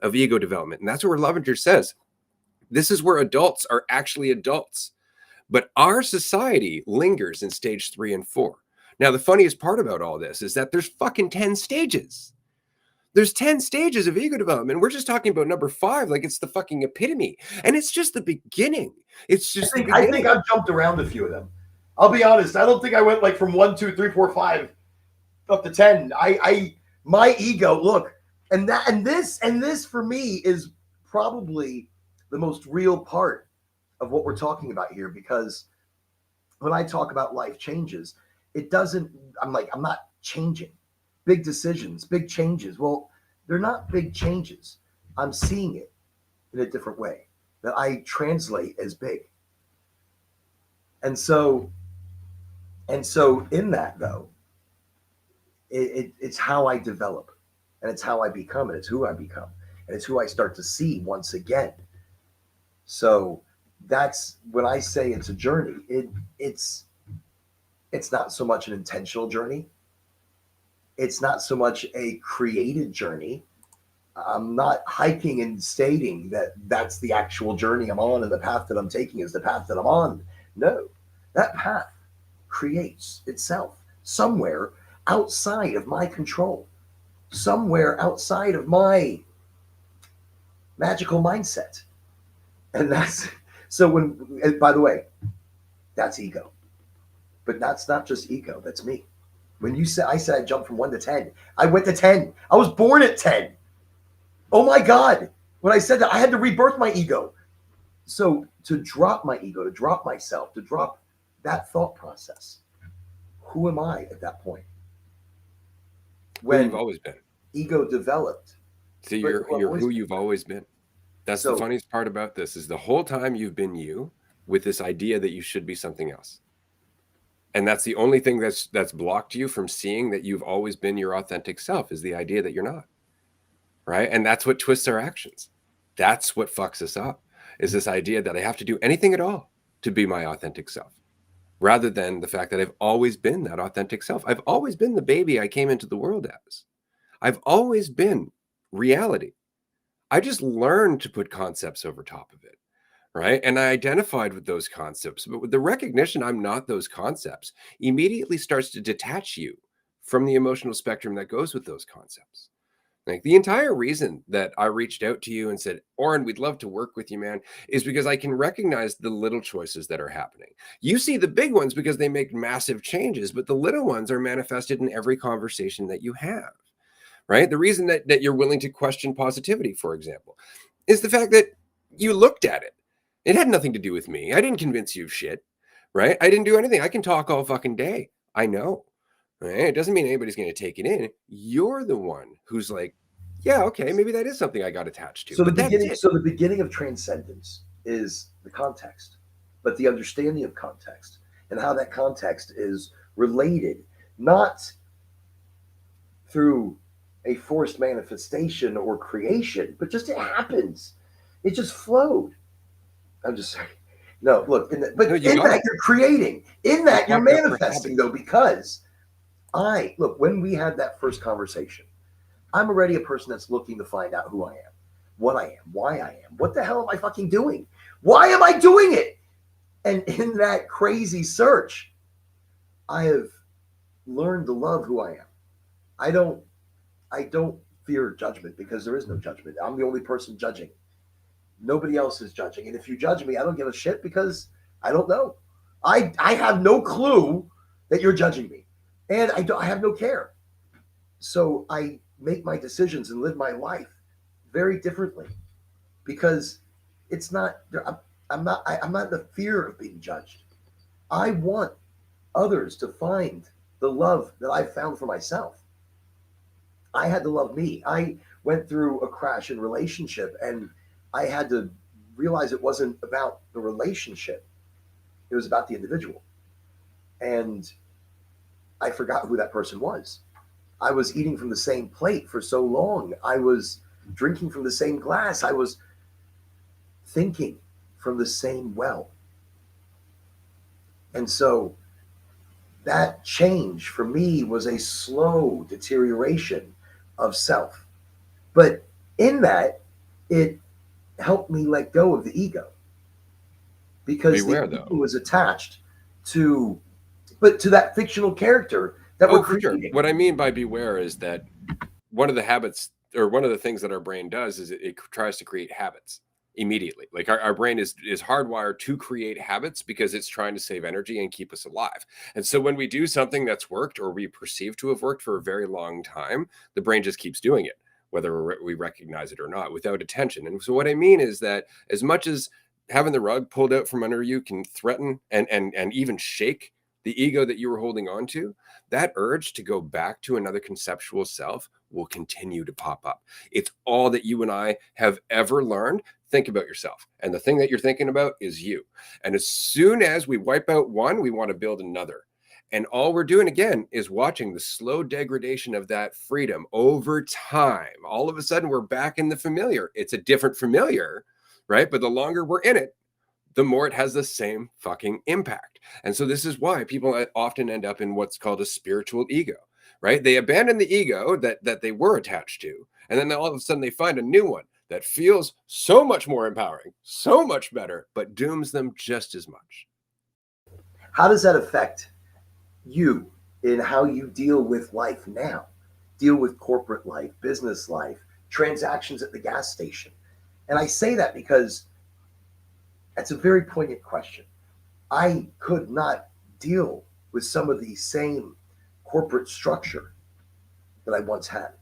of ego development. And that's where Levenger says, this is where adults are actually adults. But our society lingers in stage 3 and 4. Now, the funniest part about all this is that there's fucking 10 stages. There's 10 stages of ego development. We're just talking about number 5, like it's the fucking epitome. And it's just the beginning. It's just I think I've jumped around a few of them. I'll be honest. I don't think I went like from 1, 2, 3, 4, 5 up to 10. My ego, look, and this for me is probably the most real part of what we're talking about here, because when I talk about life changes, it doesn't, I'm not changing. Big decisions, big changes. Well, they're not big changes. I'm seeing it in a different way that I translate as big. And so in that though, it's how I develop, and it's how I become, and it's who I become, and it's who I start to see once again. So that's when I say it's a journey. It's not so much an intentional journey. It's not so much a created journey. I'm not hiking and stating that that's the actual journey I'm on and the path that I'm taking is the path that I'm on. No, that path creates itself somewhere outside of my control, somewhere outside of my magical mindset. And that's so when, by the way, that's ego. But that's not just ego, that's me. When you said, I said I jumped from 1 to 10, I went to 10. I was born at 10. Oh my God. When I said that, I had to rebirth my ego. So to drop my ego, to drop myself, to drop that thought process, who am I at that point? Who you've always been. Ego developed. See, you're who you've always been. That's the funniest part about this is the whole time you've been you with this idea that you should be something else. And that's the only thing that's blocked you from seeing that you've always been your authentic self is the idea that you're not. Right? And that's what twists our actions. That's what fucks us up is this idea that I have to do anything at all to be my authentic self, rather than the fact that I've always been that authentic self. I've always been the baby I came into the world as. I've always been reality. I just learned to put concepts over top of it, right? And I identified with those concepts, but with the recognition I'm not those concepts immediately starts to detach you from the emotional spectrum that goes with those concepts. Like the entire reason that I reached out to you and said, Oren, we'd love to work with you, man, is because I can recognize the little choices that are happening. You see the big ones because they make massive changes, but the little ones are manifested in every conversation that you have, right? The reason that you're willing to question positivity, for example, is the fact that you looked at it. It had nothing to do with me. I didn't convince you of shit, right? I didn't do anything. I can talk all fucking day. I know. Right? It doesn't mean anybody's going to take it in. You're the one who's like, yeah, okay, maybe that is something I got attached to. So the beginning of transcendence is the context, but the understanding of context and how that context is related, not through a forced manifestation or creation, but just it happens. It just flowed. I'm just saying. No, look, in that you're creating, in that you're manifesting, though, because when we had that first conversation, I'm already a person that's looking to find out who I am, what I am, why I am. What the hell am I fucking doing? Why am I doing it? And in that crazy search, I have learned to love who I am. I don't fear judgment because there is no judgment. I'm the only person judging. Nobody else is judging. And if you judge me, I don't give a shit because I don't know. I have no clue that you're judging me. And I have no care. So I make my decisions and live my life very differently because it's not, I'm not in the fear of being judged. I want others to find the love that I've found for myself. I had to love me. I went through a crash in relationship and I had to realize it wasn't about the relationship. It was about the individual. And I forgot who that person was. I was eating from the same plate for so long. I was drinking from the same glass. I was thinking from the same well. And so that change for me was a slow deterioration of self. But in that, it helped me let go of the ego. Because the ego was attached to that fictional character that we're creating. Sure. What I mean by beware is that one of the habits or one of the things that our brain does is it tries to create habits immediately. Like our brain is hardwired to create habits because it's trying to save energy and keep us alive. And so when we do something that's worked or we perceive to have worked for a very long time, the brain just keeps doing it, whether we recognize it or not, without attention. And so what I mean is that as much as having the rug pulled out from under you can threaten and even shake the ego that you were holding on to, that urge to go back to another conceptual self will continue to pop up. It's all that you and I have ever learned. Think about yourself. And the thing that you're thinking about is you. And as soon as we wipe out one, we want to build another. And all we're doing, again, is watching the slow degradation of that freedom over time. All of a sudden, we're back in the familiar. It's a different familiar, right? But the longer we're in it, the more it has the same fucking impact. And so this is why people often end up in what's called a spiritual ego, right? They abandon the ego that they were attached to, And then all of a sudden they find a new one that feels so much more empowering, so much better, but dooms them just as much. How does that affect you in how you deal with life now? Deal with corporate life, business life, transactions at the gas station? And I say that because that's a very poignant question. I could not deal with some of the same corporate structure that I once had,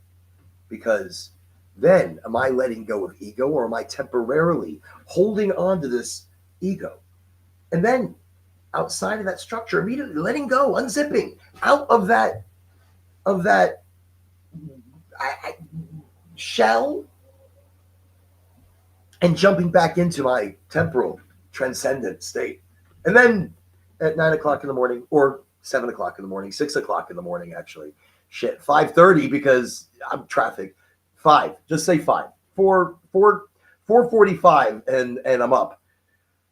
because then am I letting go of ego, or am I temporarily holding on to this ego? And then outside of that structure, immediately letting go, unzipping out of that shell, and jumping back into my temporal transcendent state. And then at 9 o'clock in the morning, or 7 o'clock in the morning, 6 o'clock in the morning, actually, 5:30, because I'm traffic. Just say 4:45, and I'm up.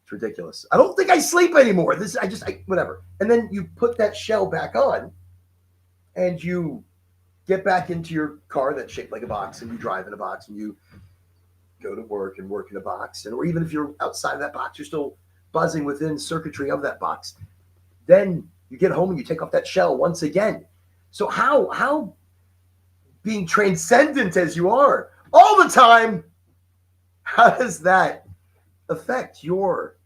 It's ridiculous. I don't think I sleep anymore. Whatever. And then you put that shell back on, and you get back into your car that's shaped like a box, and you drive in a box, and you go to work and work in a box. Or even if you're outside of that box, you're still buzzing within circuitry of that box. Then you get home and you take off that shell once again. So how being transcendent as you are all the time, how does that affect your,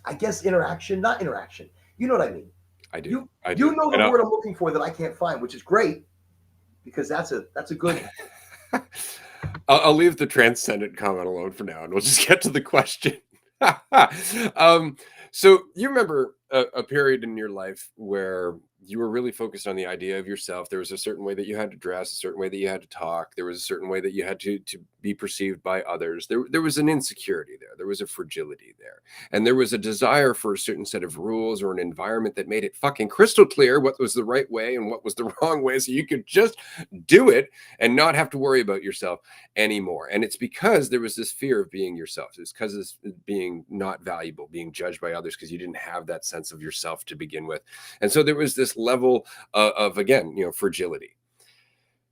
I guess, not interaction? You know what I mean? I do. You know the word I'm looking for that I can't find, which is great, because that's a good. I'll leave the transcendent comment alone for now, and we'll just get to the question. So you remember a period in your life where you were really focused on the idea of yourself. There was a certain way that you had to dress, a certain way that you had to talk. There was a certain way that you had to be perceived by others. There was an insecurity there. There was a fragility there. And there was a desire for a certain set of rules or an environment that made it fucking crystal clear what was the right way and what was the wrong way, so you could just do it and not have to worry about yourself anymore. And it's because there was this fear of being yourself. It's because of being not valuable, being judged by others, because you didn't have that sense of yourself to begin with. And so there was this level of again, fragility.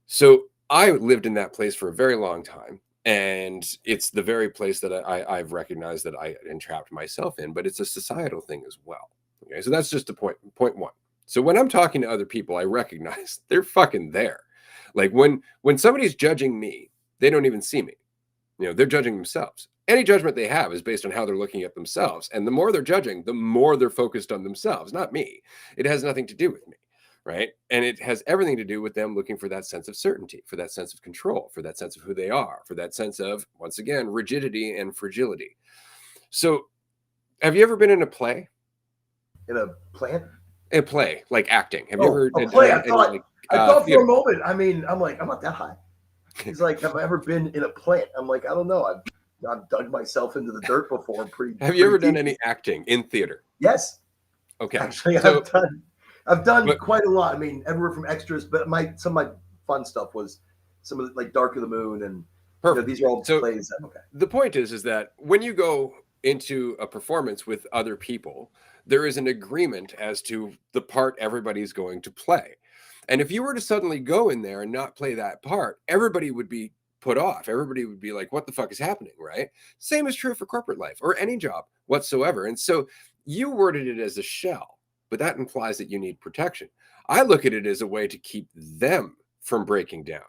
So I lived in that place for a very long time. And it's the very place that I've recognized that I entrapped myself in, but it's a societal thing as well. Okay, so that's just point one. So when I'm talking to other people, I recognize they're fucking there. Like when somebody's judging me, they don't even see me. They're judging themselves. Any judgment they have is based on how they're looking at themselves. And the more they're judging, the more they're focused on themselves, not me. It has nothing to do with me, right? And it has everything to do with them looking for that sense of certainty, for that sense of control, for that sense of who they are, for that sense of, once again, rigidity and fragility. So have you ever been in a play? In a plant? A play, like acting. Have you ever a play? I thought for a moment. I mean, I'm not that high. He's like, have I ever been in a plant? I'm like, I don't know. I've dug myself into the dirt before. Have you ever done any acting in theater? Yes. Okay. Actually, I've done quite a lot. I mean, everywhere from extras, but some of my fun stuff was some of the, like Dark of the Moon, and these are all plays. Okay. The point is that when you go into a performance with other people, there is an agreement as to the part everybody's going to play. And if you were to suddenly go in there and not play that part, everybody would be put off. Everybody would be like, what the fuck is happening, right? Same is true for corporate life or any job whatsoever. And so you worded it as a shell, but that implies that you need protection. I look at it as a way to keep them from breaking down.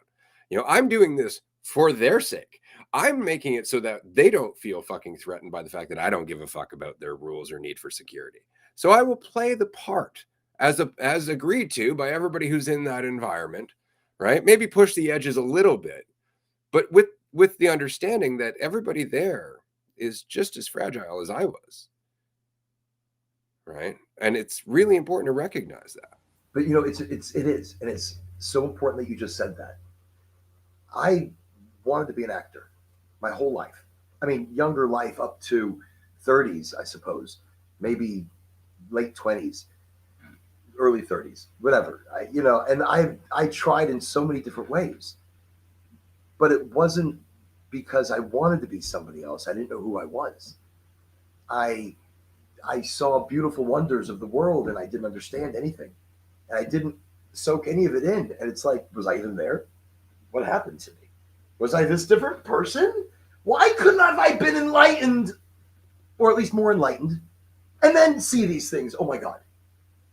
I'm doing this for their sake. I'm making it so that they don't feel fucking threatened by the fact that I don't give a fuck about their rules or need for security. So I will play the part as agreed to by everybody who's in that environment, right? Maybe push the edges a little bit, but with the understanding that everybody there is just as fragile as I was, right? And it's really important to recognize that. But it is, and it's so important that you just said that. I wanted to be an actor my whole life. I mean, younger life up to 30s, I suppose, maybe late 20s. Early 30s, whatever. And I tried in so many different ways, but it wasn't because I wanted to be somebody else. I didn't know who I was. I saw beautiful wonders of the world, and I didn't understand anything, and I didn't soak any of it in. And it's like, was I even there? What happened to me? Was I this different person? Why couldn't have I been enlightened, or at least more enlightened, and then see these things? Oh my God.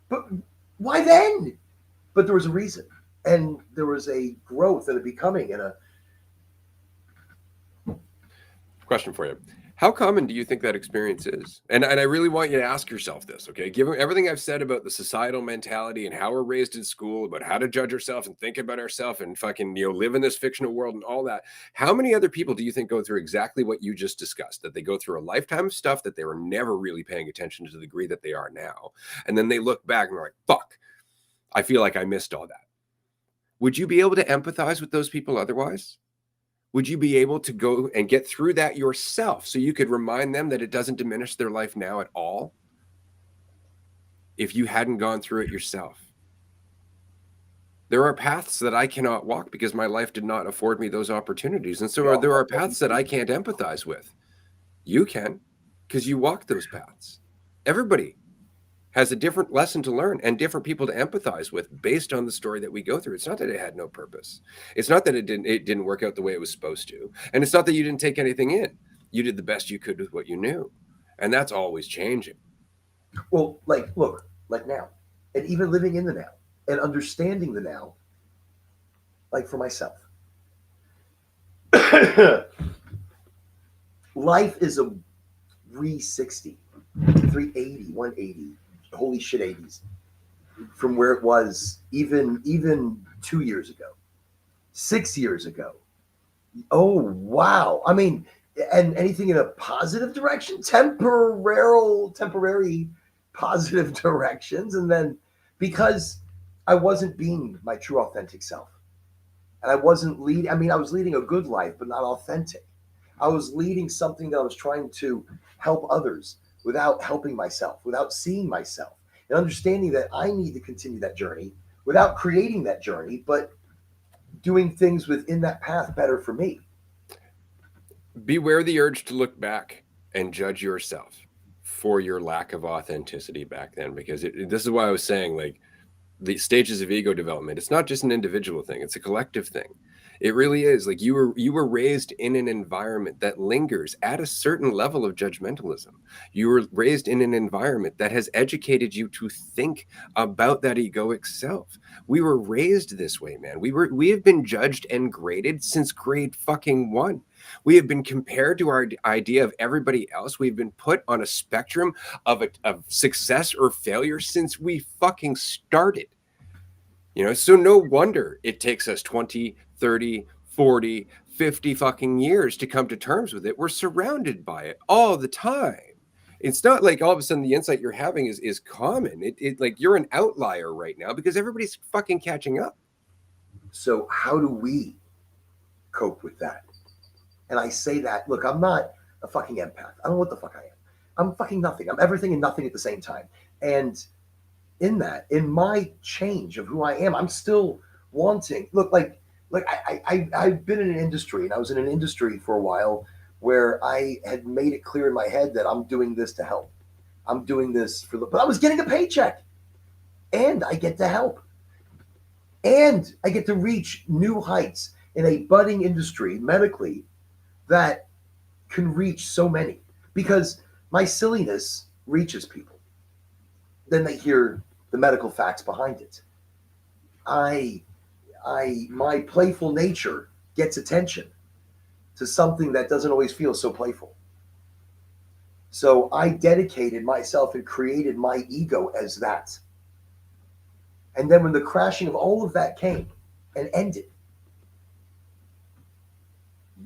But why then? But there was a reason. And there was a growth and a becoming and a... Question for you. How common do you think that experience is? And I really want you to ask yourself this, okay? Given everything I've said about the societal mentality and how we're raised in school, about how to judge ourselves and think about ourselves and fucking, live in this fictional world and all that, how many other people do you think go through exactly what you just discussed? That they go through a lifetime of stuff that they were never really paying attention to the degree that they are now. And then they look back and they're like, fuck, I feel like I missed all that. Would you be able to empathize with those people otherwise? Would you be able to go and get through that yourself so you could remind them that it doesn't diminish their life now at all if you hadn't gone through it yourself? There are paths that I cannot walk because my life did not afford me those opportunities. And so there are paths that I can't empathize with. You can, because you walk those paths. Everybody has a different lesson to learn and different people to empathize with based on the story that we go through. It's not that it had no purpose. It's not that it didn't work out the way it was supposed to. And it's not that you didn't take anything in. You did the best you could with what you knew. And that's always changing. Well, look, like now, and even living in the now and understanding the now, like for myself. Life is a 360, 380, 180. Holy shit, 80s from where it was even 2 years ago, 6 years ago. Oh wow. I mean, and anything in a positive direction, temporary positive directions. And then because I wasn't being my true authentic self, and I wasn't leading, I mean, I was leading a good life but not authentic. I was leading something that I was trying to help others without helping myself, without seeing myself, and understanding that I need to continue that journey without creating that journey, but doing things within that path better for me. Beware the urge to look back and judge yourself for your lack of authenticity back then, because this is why I was saying, like, the stages of ego development, it's not just an individual thing, it's a collective thing. It really is. Like, you were raised in an environment that lingers at a certain level of judgmentalism. You were raised in an environment that has educated you to think about that egoic self. We were raised this way, man. We have been judged and graded since grade fucking 1. We have been compared to our idea of everybody else. We've been put on a spectrum of success or failure since we fucking started. So no wonder it takes us 20, 30, 40, 50 fucking years to come to terms with it. We're surrounded by it all the time. It's not like all of a sudden the insight you're having is common. It like you're an outlier right now because everybody's fucking catching up. So how do we cope with that? And I say that, look, I'm not a fucking empath. I don't know what the fuck I am. I'm fucking nothing. I'm everything and nothing at the same time. And in my change of who I am, I'm still wanting, look, like I've been in an industry, and I was in an industry for a while where I had made it clear in my head that I'm doing this to help. I'm doing this but I was getting a paycheck, and I get to help, and I get to reach new heights in a budding industry medically that can reach so many, because my silliness reaches people. Then they hear the medical facts behind it. My playful nature gets attention to something that doesn't always feel so playful. So I dedicated myself and created my ego as that. And then when the crashing of all of that came and ended,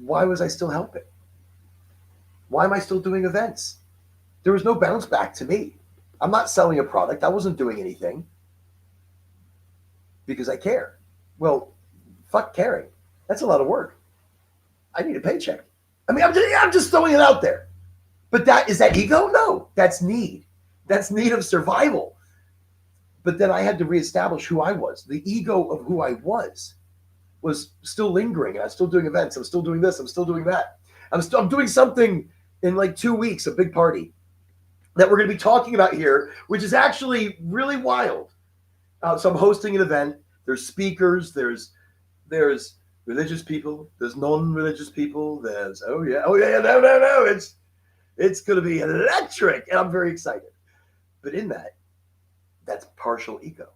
why was I still helping? Why am I still doing events? There was no bounce back to me. I'm not selling a product. I wasn't doing anything because I care. Well, fuck caring. That's a lot of work. I need a paycheck. I mean, I'm just throwing it out there. But is that ego? No, that's need. That's need of survival. But then I had to reestablish who I was. The ego of who I was still lingering. And I was still doing events. I'm still doing this. I'm still doing that. I'm doing something in like 2 weeks, a big party that we're going to be talking about here, which is actually really wild. So I'm hosting an event. There's speakers. There's religious people, there's non-religious people, there's oh yeah, no, it's gonna be electric, and I'm very excited. But in that, that's partial ego.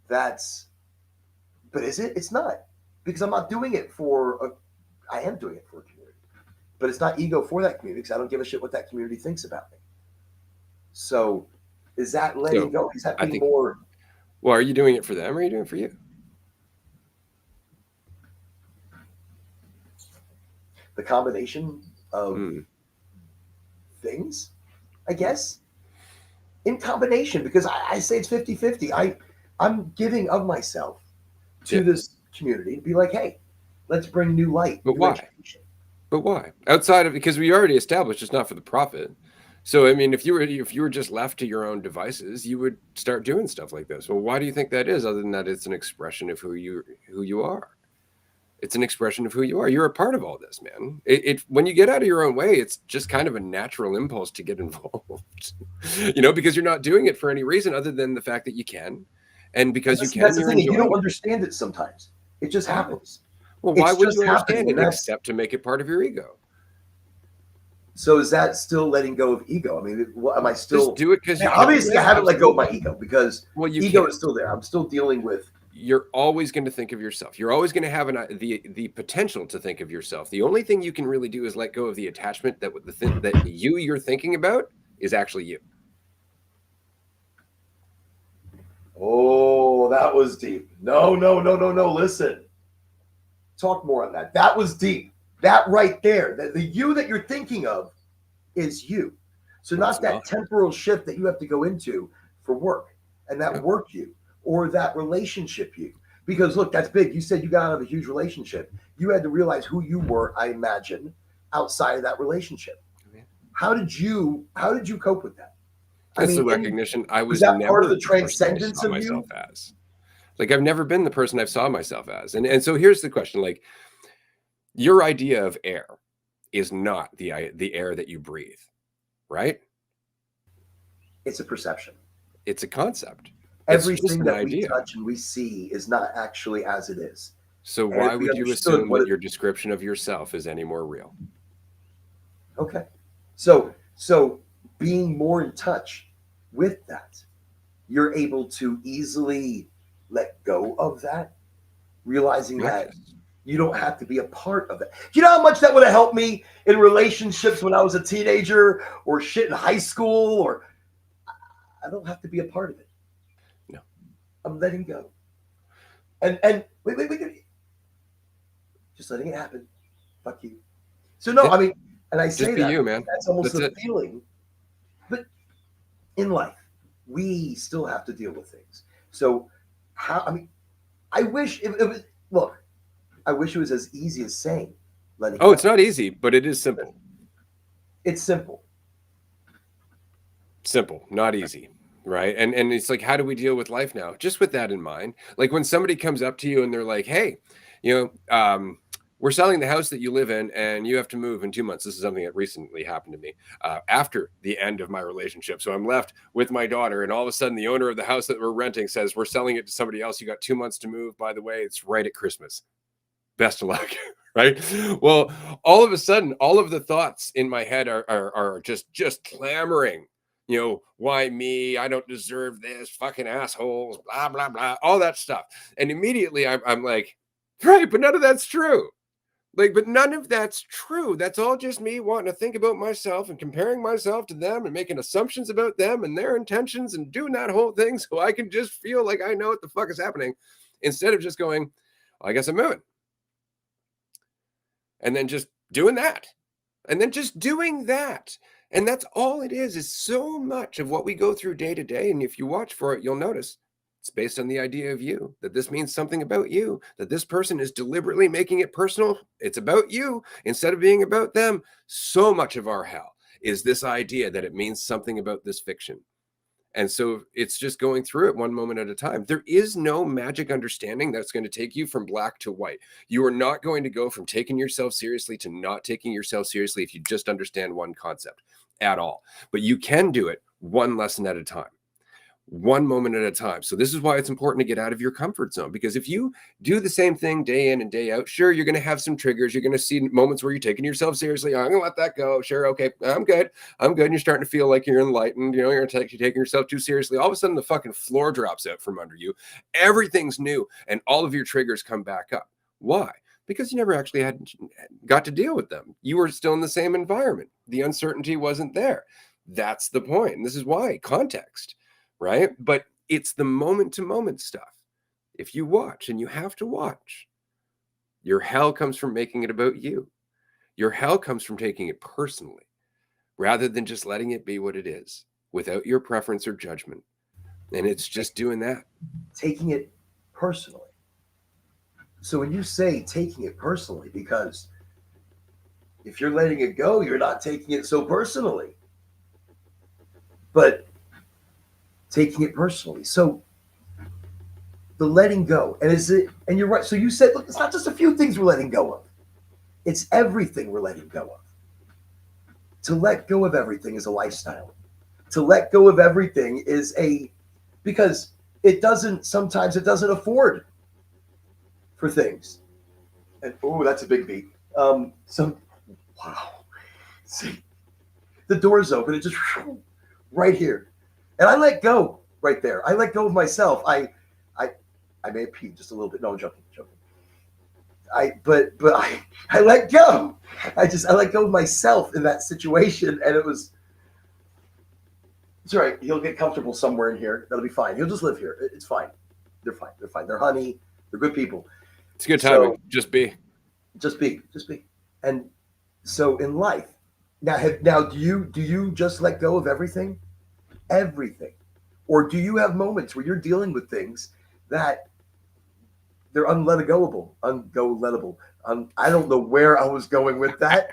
That's but is it? It's not because I'm not doing it for a. I am doing it for a community, but it's not ego for that community because I don't give a shit what that community thinks about me. So, is that letting So go? Is that I being think, more well, are you doing it for them or are you doing it for you? the combination of Mm. things? I guess in combination because I say it's 50-50. I'm giving of myself to Yeah. this community to be like, hey, let's bring new light, But new why? education. But why? Outside of, because we already established it's not for the profit. So I mean, if you were just left to your own devices, you would start doing stuff like this. Well, why do you think that is? Other than that, it's an expression of who you are. It's an expression of who you are. You're a part of all this, man. When you get out of your own way, it's just kind of a natural impulse to get involved. Because you're not doing it for any reason other than the fact that you can, and because you Listen, can, that's the you're thing. You enjoying don't it. understand it sometimes. It just How? happens. Well, why It's wouldn't just you happening, understand and it that's except to make it part of your ego? so. Is that still letting go of ego? I mean, what, am I Just still? do it because Yeah, you can. obviously, I Yeah, haven't let go of my absolutely. ego because Well, you ego can. is still there. I'm still dealing with. You're always going to think of yourself. You're always going to have the potential to think of yourself. The only thing you can really do is let go of the attachment that the thing that you're thinking about is actually you. Oh, that was deep. No, no, no, no, no. Listen, talk more on that. That was deep. That right there, the you that you're thinking of is you. So Well, it's not that not. temporal shift that you have to go into for work and that Yeah. work you or that relationship you. Because look, that's big. You said you got out of a huge relationship. You had to realize who you were, I imagine, outside of that relationship. How did you cope with that? I It's the mean, recognition I was was that part of never the the person I transcendence saw of myself you? as. Like I've never been the person I've saw myself as. And so here's the question: like your idea of air is not the air that you breathe, right? It's a perception. It's a concept. It's just Everything an that we idea. touch and we see is not actually as it is. So And if why we would you understood assume what that it, your description of yourself is any more real? okay. So being more in touch with that, you're able to easily let go of that, realizing that Yes. you don't have to be a part of it. You know how much that would have helped me in relationships when I was a teenager or shit in high school or I don't have to be a part of it. No. I'm letting go. And wait. Just letting it happen. Fuck you. So no, Yeah. I mean, and I Just say be that you, because man. that's almost That's the it. feeling. But in life, we still have to deal with things. So how I mean, I wish it was look, I wish it was as easy as saying letting Oh, it's go. not easy, but it is simple. It's simple. Simple, not easy. Right. And it's like, how do we deal with life now? Just with that in mind. Like when somebody comes up to you and they're like, hey, we're selling the house that you live in and you have to move in 2 months. This is something that recently happened to me after the end of my relationship. So I'm left with my daughter, and all of a sudden, the owner of the house that we're renting says, we're selling it to somebody else. You got 2 months to move. By the way, it's right at Christmas. Best of luck. Right. Well, all of a sudden, all of the thoughts in my head are just clamoring. Why me? I don't deserve this. Fucking assholes. Blah blah blah. All that stuff. And immediately, I'm like, right, but none of that's true. Like, but none of that's true. That's all just me wanting to think about myself and comparing myself to them and making assumptions about them and their intentions and doing that whole thing so I can just feel like I know what the fuck is happening instead of just going, well, I guess I'm moving. And then just doing that. And then just doing that. And that's all it is so much of what we go through day to day. And if you watch for it, you'll notice it's based on the idea of you, that this means something about you, that this person is deliberately making it personal. It's about you instead of being about them. So much of our hell is this idea that it means something about this fiction. And so it's just going through it one moment at a time. There is no magic understanding that's going to take you from black to white. You are not going to go from taking yourself seriously to not taking yourself seriously if you just understand one concept at all. But you can do it one lesson at a time. one moment at a time. So this is why it's important to get out of your comfort zone, because if you do the same thing day in and day out, sure, you're going to have some triggers. You're going to see moments where you're taking yourself seriously. I'm going to let that go. Sure. Okay. I'm good. I'm good. And you're starting to feel like you're enlightened. You're taking yourself too seriously. All of a sudden the fucking floor drops out from under you. Everything's new. And all of your triggers come back up. Why? Because you never actually got to deal with them. You were still in the same environment. The uncertainty wasn't there. That's the point. And this is why context. Right? But it's the moment to moment stuff. If you watch, and you have to watch, your hell comes from making it about you. Your hell comes from taking it personally rather than just letting it be what it is without your preference or judgment. And it's just doing that. Taking it personally. So when you say taking it personally, because if you're letting it go, you're not taking it so personally. But taking it personally. So the letting go, and you're right. So you said, look, it's not just a few things we're letting go of. It's everything we're letting go of. To let go of everything is a lifestyle. To let go of everything because sometimes it doesn't afford for things. And that's a big beat. Wow. See, the door's open. It just right here. And I let go right there. I let go of myself. I may have peed just a little bit. No, I'm joking. But I let go. I let go of myself in that situation, and it's all right. He'll get comfortable somewhere in here. That'll be fine. He'll just live here. It's fine. They're fine. They're fine. They're honey. They're good people. It's good timing. So, just be. And so in life, now do you just let go of everything? Everything? Or do you have moments where you're dealing with things that they're unletable? I don't know where I was going with that,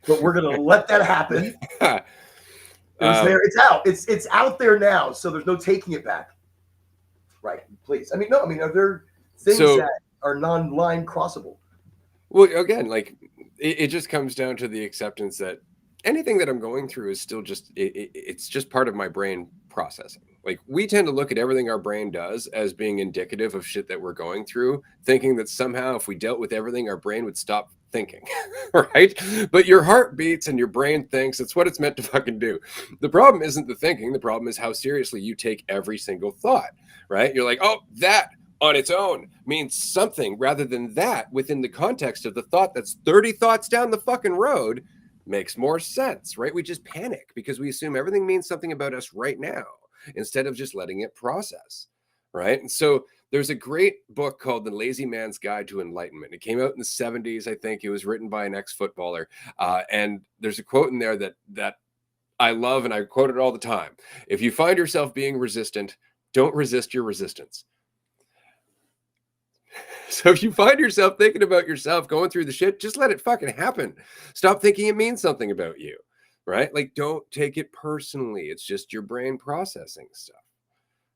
but we're going to let that happen. It was there. It's out. It's out there now. So there's no taking it back. Right. Please. Are there things that are non-line crossable? Well, again, like it just comes down to the acceptance that anything that I'm going through is still just, it's just part of my brain processing. Like we tend to look at everything our brain does as being indicative of shit that we're going through, thinking that somehow if we dealt with everything, our brain would stop thinking, right? But your heart beats and your brain thinks. It's what it's meant to fucking do. The problem isn't the thinking. The problem is how seriously you take every single thought, right? You're like, oh, that on its own means something, rather than that within the context of the thought that's 30 thoughts down the fucking road makes more sense, right? We just panic because we assume everything means something about us right now instead of just letting it process, right? And so there's a great book called The Lazy Man's Guide to Enlightenment. It came out in the 70s, I think. It was written by an ex-footballer. And there's a quote in there that I love, and I quote it all the time. If you find yourself being resistant, don't resist your resistance. So if you find yourself thinking about yourself going through the shit, just let it fucking happen. Stop thinking it means something about you, right? Like, don't take it personally. It's just your brain processing stuff,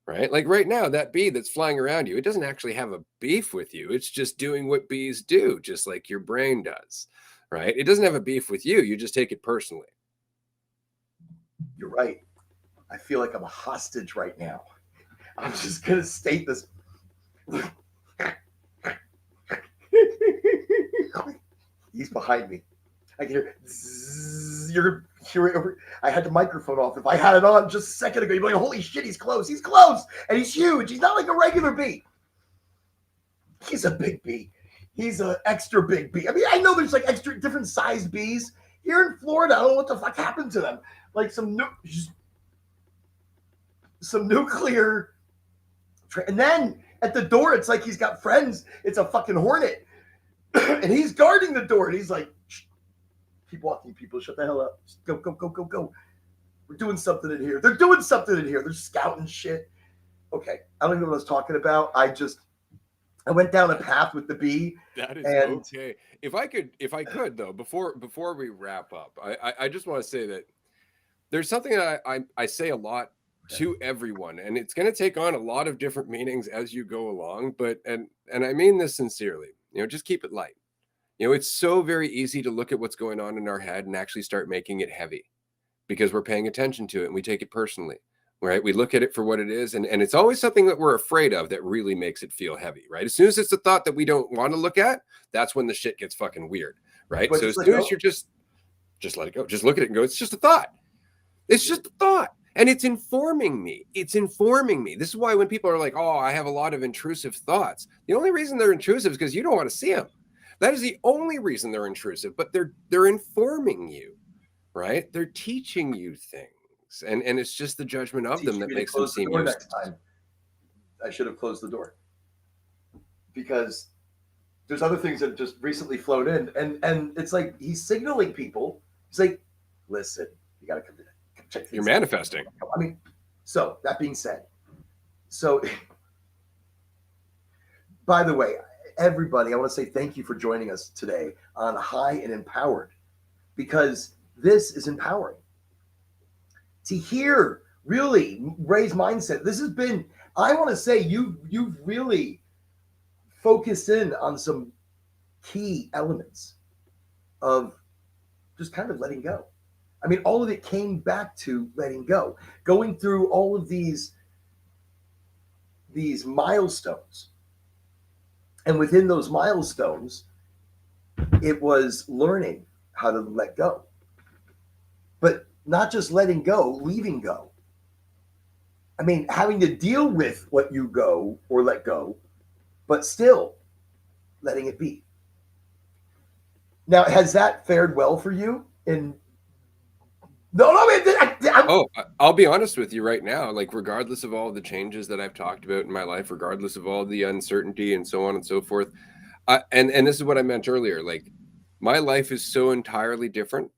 right? Like right now, that bee that's flying around you, it doesn't actually have a beef with you. It's just doing what bees do, just like your brain does, right? It doesn't have a beef with you. You just take it personally. You're right. I feel like I'm a hostage right now. I'm just going to state this. He's behind me. I can hear zzz, you're hearing. I had the microphone off. If I had it on just a second ago, you'd be like, holy shit, he's close. He's close. And he's huge. He's not like a regular bee. He's a big bee. He's an extra big bee. I know there's like extra different sized bees. Here in Florida, I don't know what the fuck happened to them. Like some nuclear. And then at the door, it's like he's got friends. It's a fucking hornet. And he's guarding the door. And he's like, keep walking, people. Shut the hell up. Just go, go, go, go, go. We're doing something in here. They're doing something in here. They're scouting shit. Okay. I don't even know what I was talking about. I went down a path with the bee. That is okay. If I could though, before we wrap up, I just want to say that there's something that I say a lot to everyone, and it's going to take on a lot of different meanings as you go along, but and I mean this sincerely, just keep it light. It's so very easy to look at what's going on in our head and actually start making it heavy because we're paying attention to it and we take it personally right? We look at it for what it is, and it's always something that we're afraid of that really makes it feel heavy, right? As soon as it's a thought that we don't want to look at, that's when the shit gets fucking weird, right? But So just as let soon go. as you're just let it go, just look at it and go, it's just a thought. It's just a thought. And it's informing me. It's informing me. This is why when people are like, oh, I have a lot of intrusive thoughts, the only reason they're intrusive is because you don't want to see them. That is the only reason they're intrusive, but they're informing you, right? They're teaching you things. And it's just the judgment of them that makes them seem useless. Next time. I should have closed the door. Because there's other things that just recently flowed in. And it's like he's signaling people. He's like, listen, you got to come in. Check You're manifesting. I mean, so that being said, so by the way, everybody, I want to say thank you for joining us today on High and Empowered, because this is empowering. To hear really Ray's mindset. This has been, I want to say you've really focused in on some key elements of just kind of letting go. I mean, all of it came back to letting go, going through all of these milestones. And within those milestones, it was learning how to let go. But not just letting go, leaving go. I mean, having to deal with what you go or let go, but still letting it be. Now, has that fared well for you? I'll be honest with you right now. Like, regardless of all the changes that I've talked about in my life, regardless of all the uncertainty and so on and so forth, and this is what I meant earlier. Like, my life is so entirely different.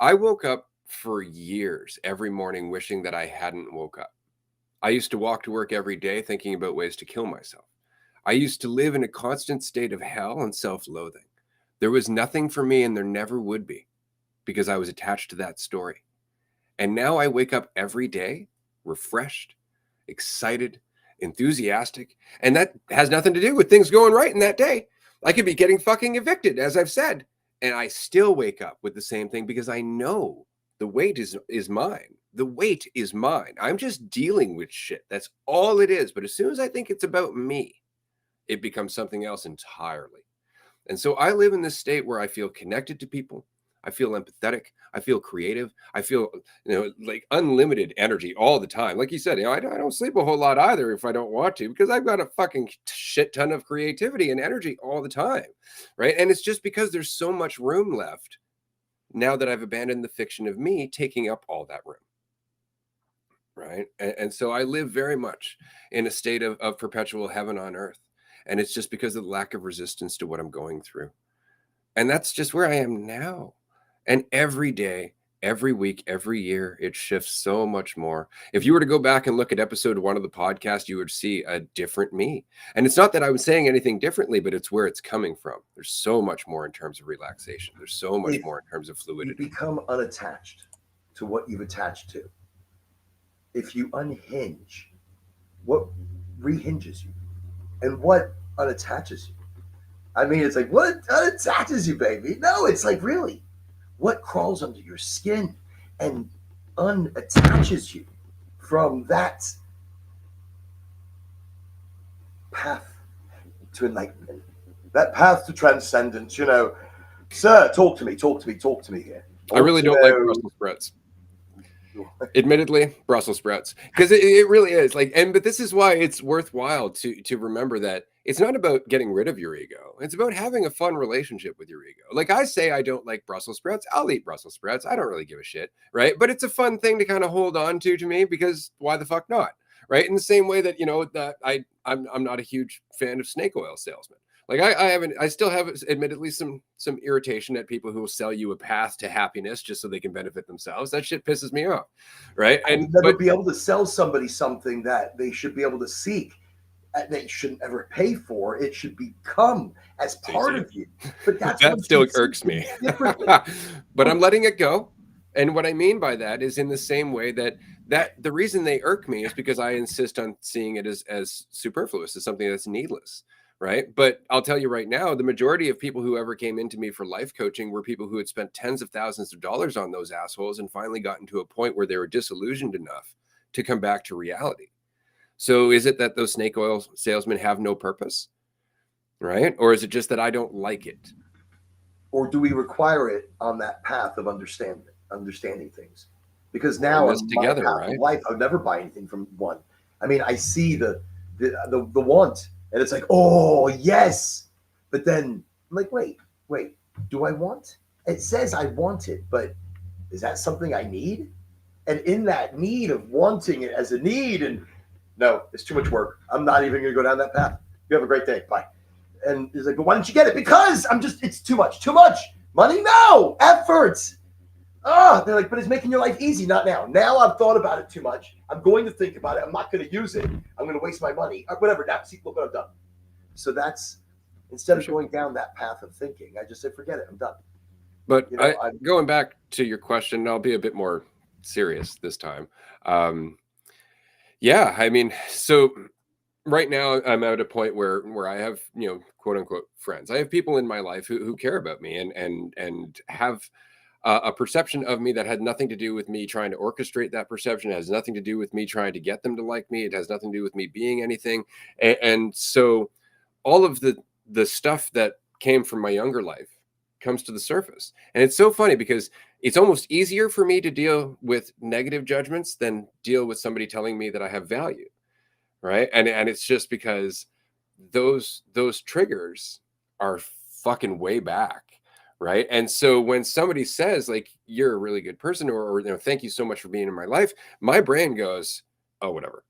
I woke up for years every morning wishing that I hadn't woke up. I used to walk to work every day thinking about ways to kill myself. I used to live in a constant state of hell and self-loathing. There was nothing for me, and there never would be, because I was attached to that story. And now I wake up every day refreshed, excited, enthusiastic, and that has nothing to do with things going right in that day. I could be getting fucking evicted, as I've said, and I still wake up with the same thing because I know the weight is mine. The weight is mine. I'm just dealing with shit. That's all it is. But as soon as I think it's about me, it becomes something else entirely. And so I live in this state where I feel connected to people. I feel empathetic. I feel creative. I feel, like unlimited energy all the time. Like you said, I don't sleep a whole lot either if I don't want to, because I've got a fucking shit ton of creativity and energy all the time, right? And it's just because there's so much room left now that I've abandoned the fiction of me taking up all that room, right? And so I live very much in a state of perpetual heaven on earth. And it's just because of the lack of resistance to what I'm going through. And that's just where I am now. And every day, every week, every year, it shifts so much more. If you were to go back and look at episode 1 of the podcast, you would see a different me. And it's not that I'm saying anything differently, but it's where it's coming from. There's so much more in terms of relaxation. There's so much more in terms of fluidity. You become unattached to what you've attached to. If you unhinge, what rehinges you? And what unattaches you? I mean, it's like, what unattaches you, baby? No, it's like, really, what crawls under your skin and unattaches you from that path to enlightenment, that path to transcendence? Sir, talk to me here. I really don't like Brussels sprouts. Admittedly, Brussels sprouts, because it really is like, but this is why it's worthwhile to remember that it's not about getting rid of your ego. It's about having a fun relationship with your ego. Like I say, I don't like Brussels sprouts. I'll eat Brussels sprouts. I don't really give a shit, right? But it's a fun thing to kind of hold on to me, because why the fuck not, right? In the same way that that I'm not a huge fan of snake oil salesmen. Like I still have admittedly some irritation at people who will sell you a path to happiness just so they can benefit themselves. That shit pisses me off, right? And never be able to sell somebody something that they should be able to seek, they shouldn't ever pay for. It should become as part of you. But that still irks me. But I'm letting it go. And what I mean by that is in the same way that the reason they irk me is because I insist on seeing it as superfluous, as something that's needless. Right. But I'll tell you right now, the majority of people who ever came into me for life coaching were people who had spent tens of thousands of dollars on those assholes and finally gotten to a point where they were disillusioned enough to come back to reality. So is it that those snake oil salesmen have no purpose, right? Or is it just that I don't like it? Or do we require it on that path of understanding things? Because now on my together, path right? of life, I would never buy anything from one. I mean, I see the want, and it's like, oh yes, but then I'm like, wait, do I want? It says I want it, but is that something I need? And in that need of wanting it as a need, and no, it's too much work. I'm not even going to go down that path. You have a great day. Bye. And he's like, but why didn't you get it? Because it's too much. Money? No. Efforts. They're like, but it's making your life easy. Not now. Now I've thought about it too much. I'm going to think about it. I'm not going to use it. I'm going to waste my money. Or whatever. Now, see, look what I've done. So that's, instead of going down that path of thinking, I just say, forget it. I'm done. But going back to your question, I'll be a bit more serious this time. Yeah, I mean, so right now I'm at a point where I have, quote unquote friends. I have people in my life who care about me and have a perception of me that had nothing to do with me trying to orchestrate that perception. It has nothing to do with me trying to get them to like me. It has nothing to do with me being anything. And so all of the stuff that came from my younger life comes to the surface. And it's so funny because it's almost easier for me to deal with negative judgments than deal with somebody telling me that I have value. Right. And it's just because those triggers are fucking way back. Right. And so when somebody says like, you're a really good person, or thank you so much for being in my life, my brain goes, oh, whatever.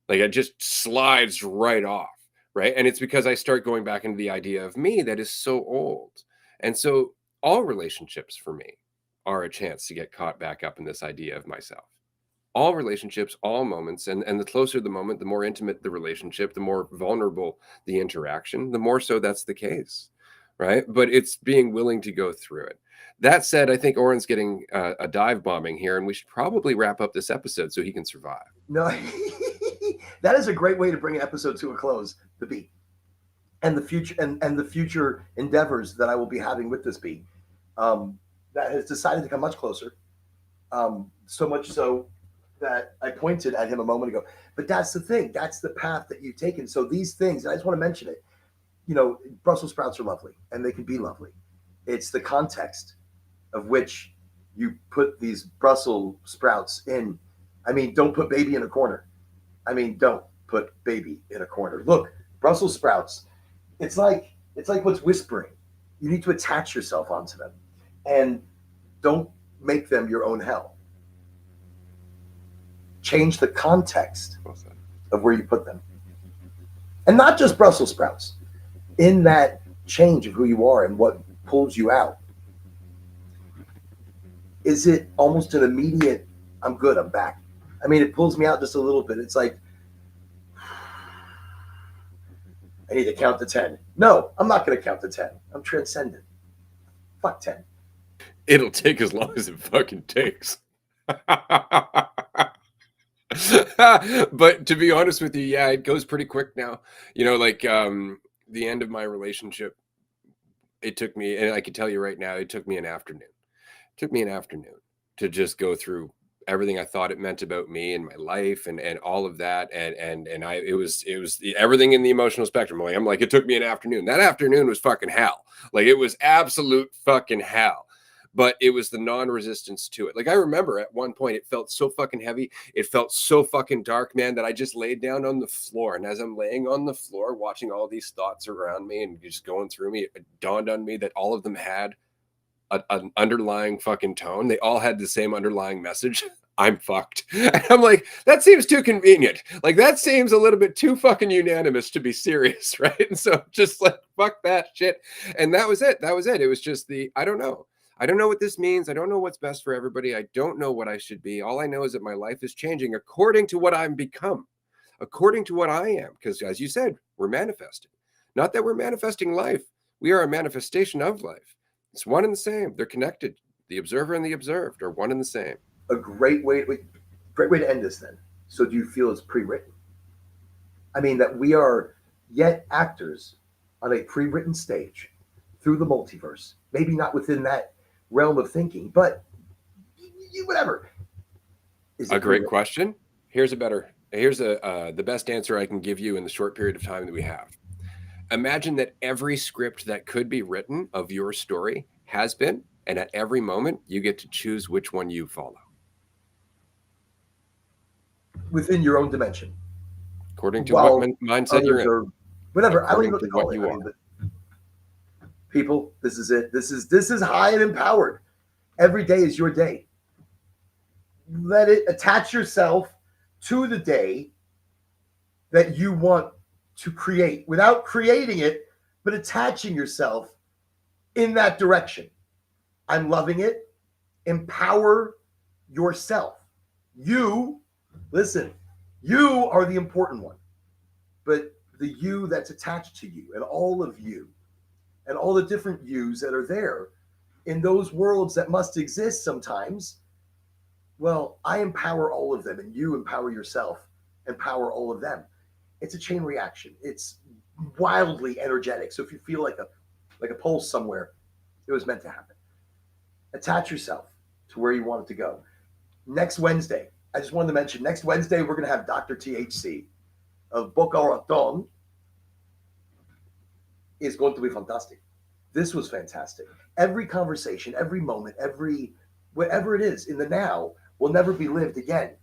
Like it just slides right off. Right. And it's because I start going back into the idea of me that is so old. And so all relationships for me are a chance to get caught back up in this idea of myself. All relationships, all moments, and the closer the moment, the more intimate the relationship, the more vulnerable the interaction, the more so that's the case, right? But it's being willing to go through it. That said, I think Oren's getting a dive bombing here, and we should probably wrap up this episode so he can survive. No, that is a great way to bring an episode to a close, the beat. And the future and the future endeavors that I will be having with this beat, that has decided to come much closer. So much so that I pointed at him a moment ago. But that's the thing. That's the path that you've taken. So these things, and I just want to mention it, Brussels sprouts are lovely and they can be lovely. It's the context of which you put these Brussels sprouts in. I mean, don't put baby in a corner. Don't put baby in a corner. Look, Brussels sprouts, it's like what's whispering. You need to attach yourself onto them and don't make them your own hell. Change the context of where you put them. And not just Brussels sprouts. In that change of who you are and what pulls you out, is it almost an immediate, I'm good, I'm back? It pulls me out just a little bit. It's like, I need to count to 10. No, I'm not going to count to 10. I'm transcendent. Fuck 10. It'll take as long as it fucking takes. But to be honest with you, yeah, it goes pretty quick now. The end of my relationship, it took me, and I can tell you right now, it took me an afternoon. It took me an afternoon to just go through everything I thought it meant about me and my life and all of that. It was everything in the emotional spectrum. I'm like, it took me an afternoon. That afternoon was fucking hell. Like it was absolute fucking hell. But it was the non-resistance to it. Like I remember at one point it felt so fucking heavy. It felt so fucking dark, man, that I just laid down on the floor. And as I'm laying on the floor, watching all these thoughts around me and just going through me, it dawned on me that all of them had an underlying fucking tone. They all had the same underlying message. I'm fucked. And I'm like, that seems too convenient. Like that seems a little bit too fucking unanimous to be serious, right? And so just like, fuck that shit. And that was it. It was just I don't know. I don't know what this means. I don't know what's best for everybody. I don't know what I should be. All I know is that my life is changing according to what I'm become, according to what I am. Because as you said, we're manifesting. Not that we're manifesting life. We are a manifestation of life. It's one and the same. They're connected. The observer and the observed are one and the same. A great way to end this then. So do you feel it's pre-written? That we are yet actors on a pre-written stage through the multiverse. Maybe not within that realm of thinking, but whatever. Is a great question. Here's the best answer I can give you in the short period of time that we have. Imagine that every script that could be written of your story has been, and at every moment you get to choose which one you follow. Within your own dimension. According to what mindset you're in. Are, whatever. I don't According even know to what what to you call are. it. But people, this is it. This is high and empowered. Every day is your day. Let it attach yourself to the day that you want to create without creating it, but attaching yourself in that direction. I'm loving it. Empower yourself. You, listen, you are the important one, but the you that's attached to you and all of you and all the different yous that are there in those worlds that must exist sometimes. Well, I empower all of them, and you empower yourself, empower all of them. It's a chain reaction. It's wildly energetic. So if you feel like a pulse somewhere, it was meant to happen. Attach yourself to where you want it to go. Next Wednesday, I just wanted to mention, next Wednesday, we're going to have Dr. THC of Boca Raton. Is going to be fantastic. This was fantastic. Every conversation, every moment, whatever it is in the now will never be lived again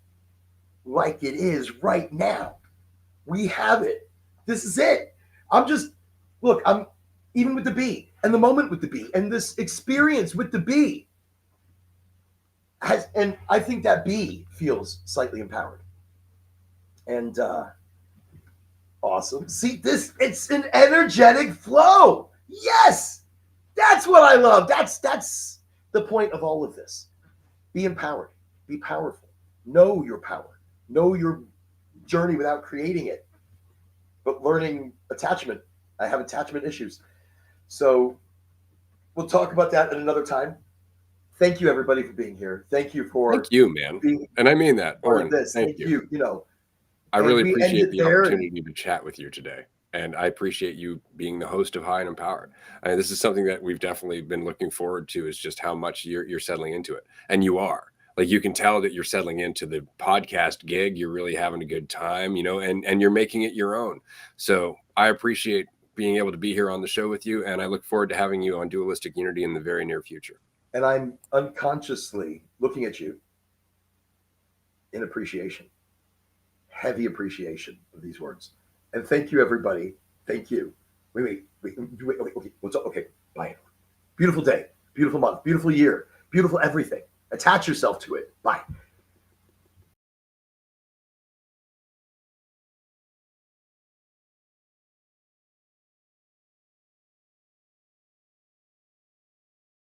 like it is right now. We have it. This is it. I'm even with the bee and the moment with the bee and this experience with the bee and I think that bee feels slightly empowered. And awesome. See, it's an energetic flow. Yes. That's what I love. That's the point of all of this. Be empowered. Be powerful. Know your power. Know your journey without creating it. But learning attachment. I have attachment issues. So we'll talk about that at another time. Thank you, everybody, for being here. Thank you for man. And I mean that, Oren. Thank you. You know, I really appreciate the opportunity to chat with you today. And I appreciate you being the host of High and Empowered. This is something that we've definitely been looking forward to, is just how much you're settling into it. And you are. Like, you can tell that you're settling into the podcast gig. You're really having a good time, and you're making it your own. So I appreciate being able to be here on the show with you. And I look forward to having you on Dualistic Unity in the very near future. And I'm unconsciously looking at you in appreciation. Heavy appreciation of these words. And thank you, everybody. Thank you. Wait. Okay. What's up? Okay. Bye. Beautiful day. Beautiful month. Beautiful year. Beautiful everything. Attach yourself to it. Bye.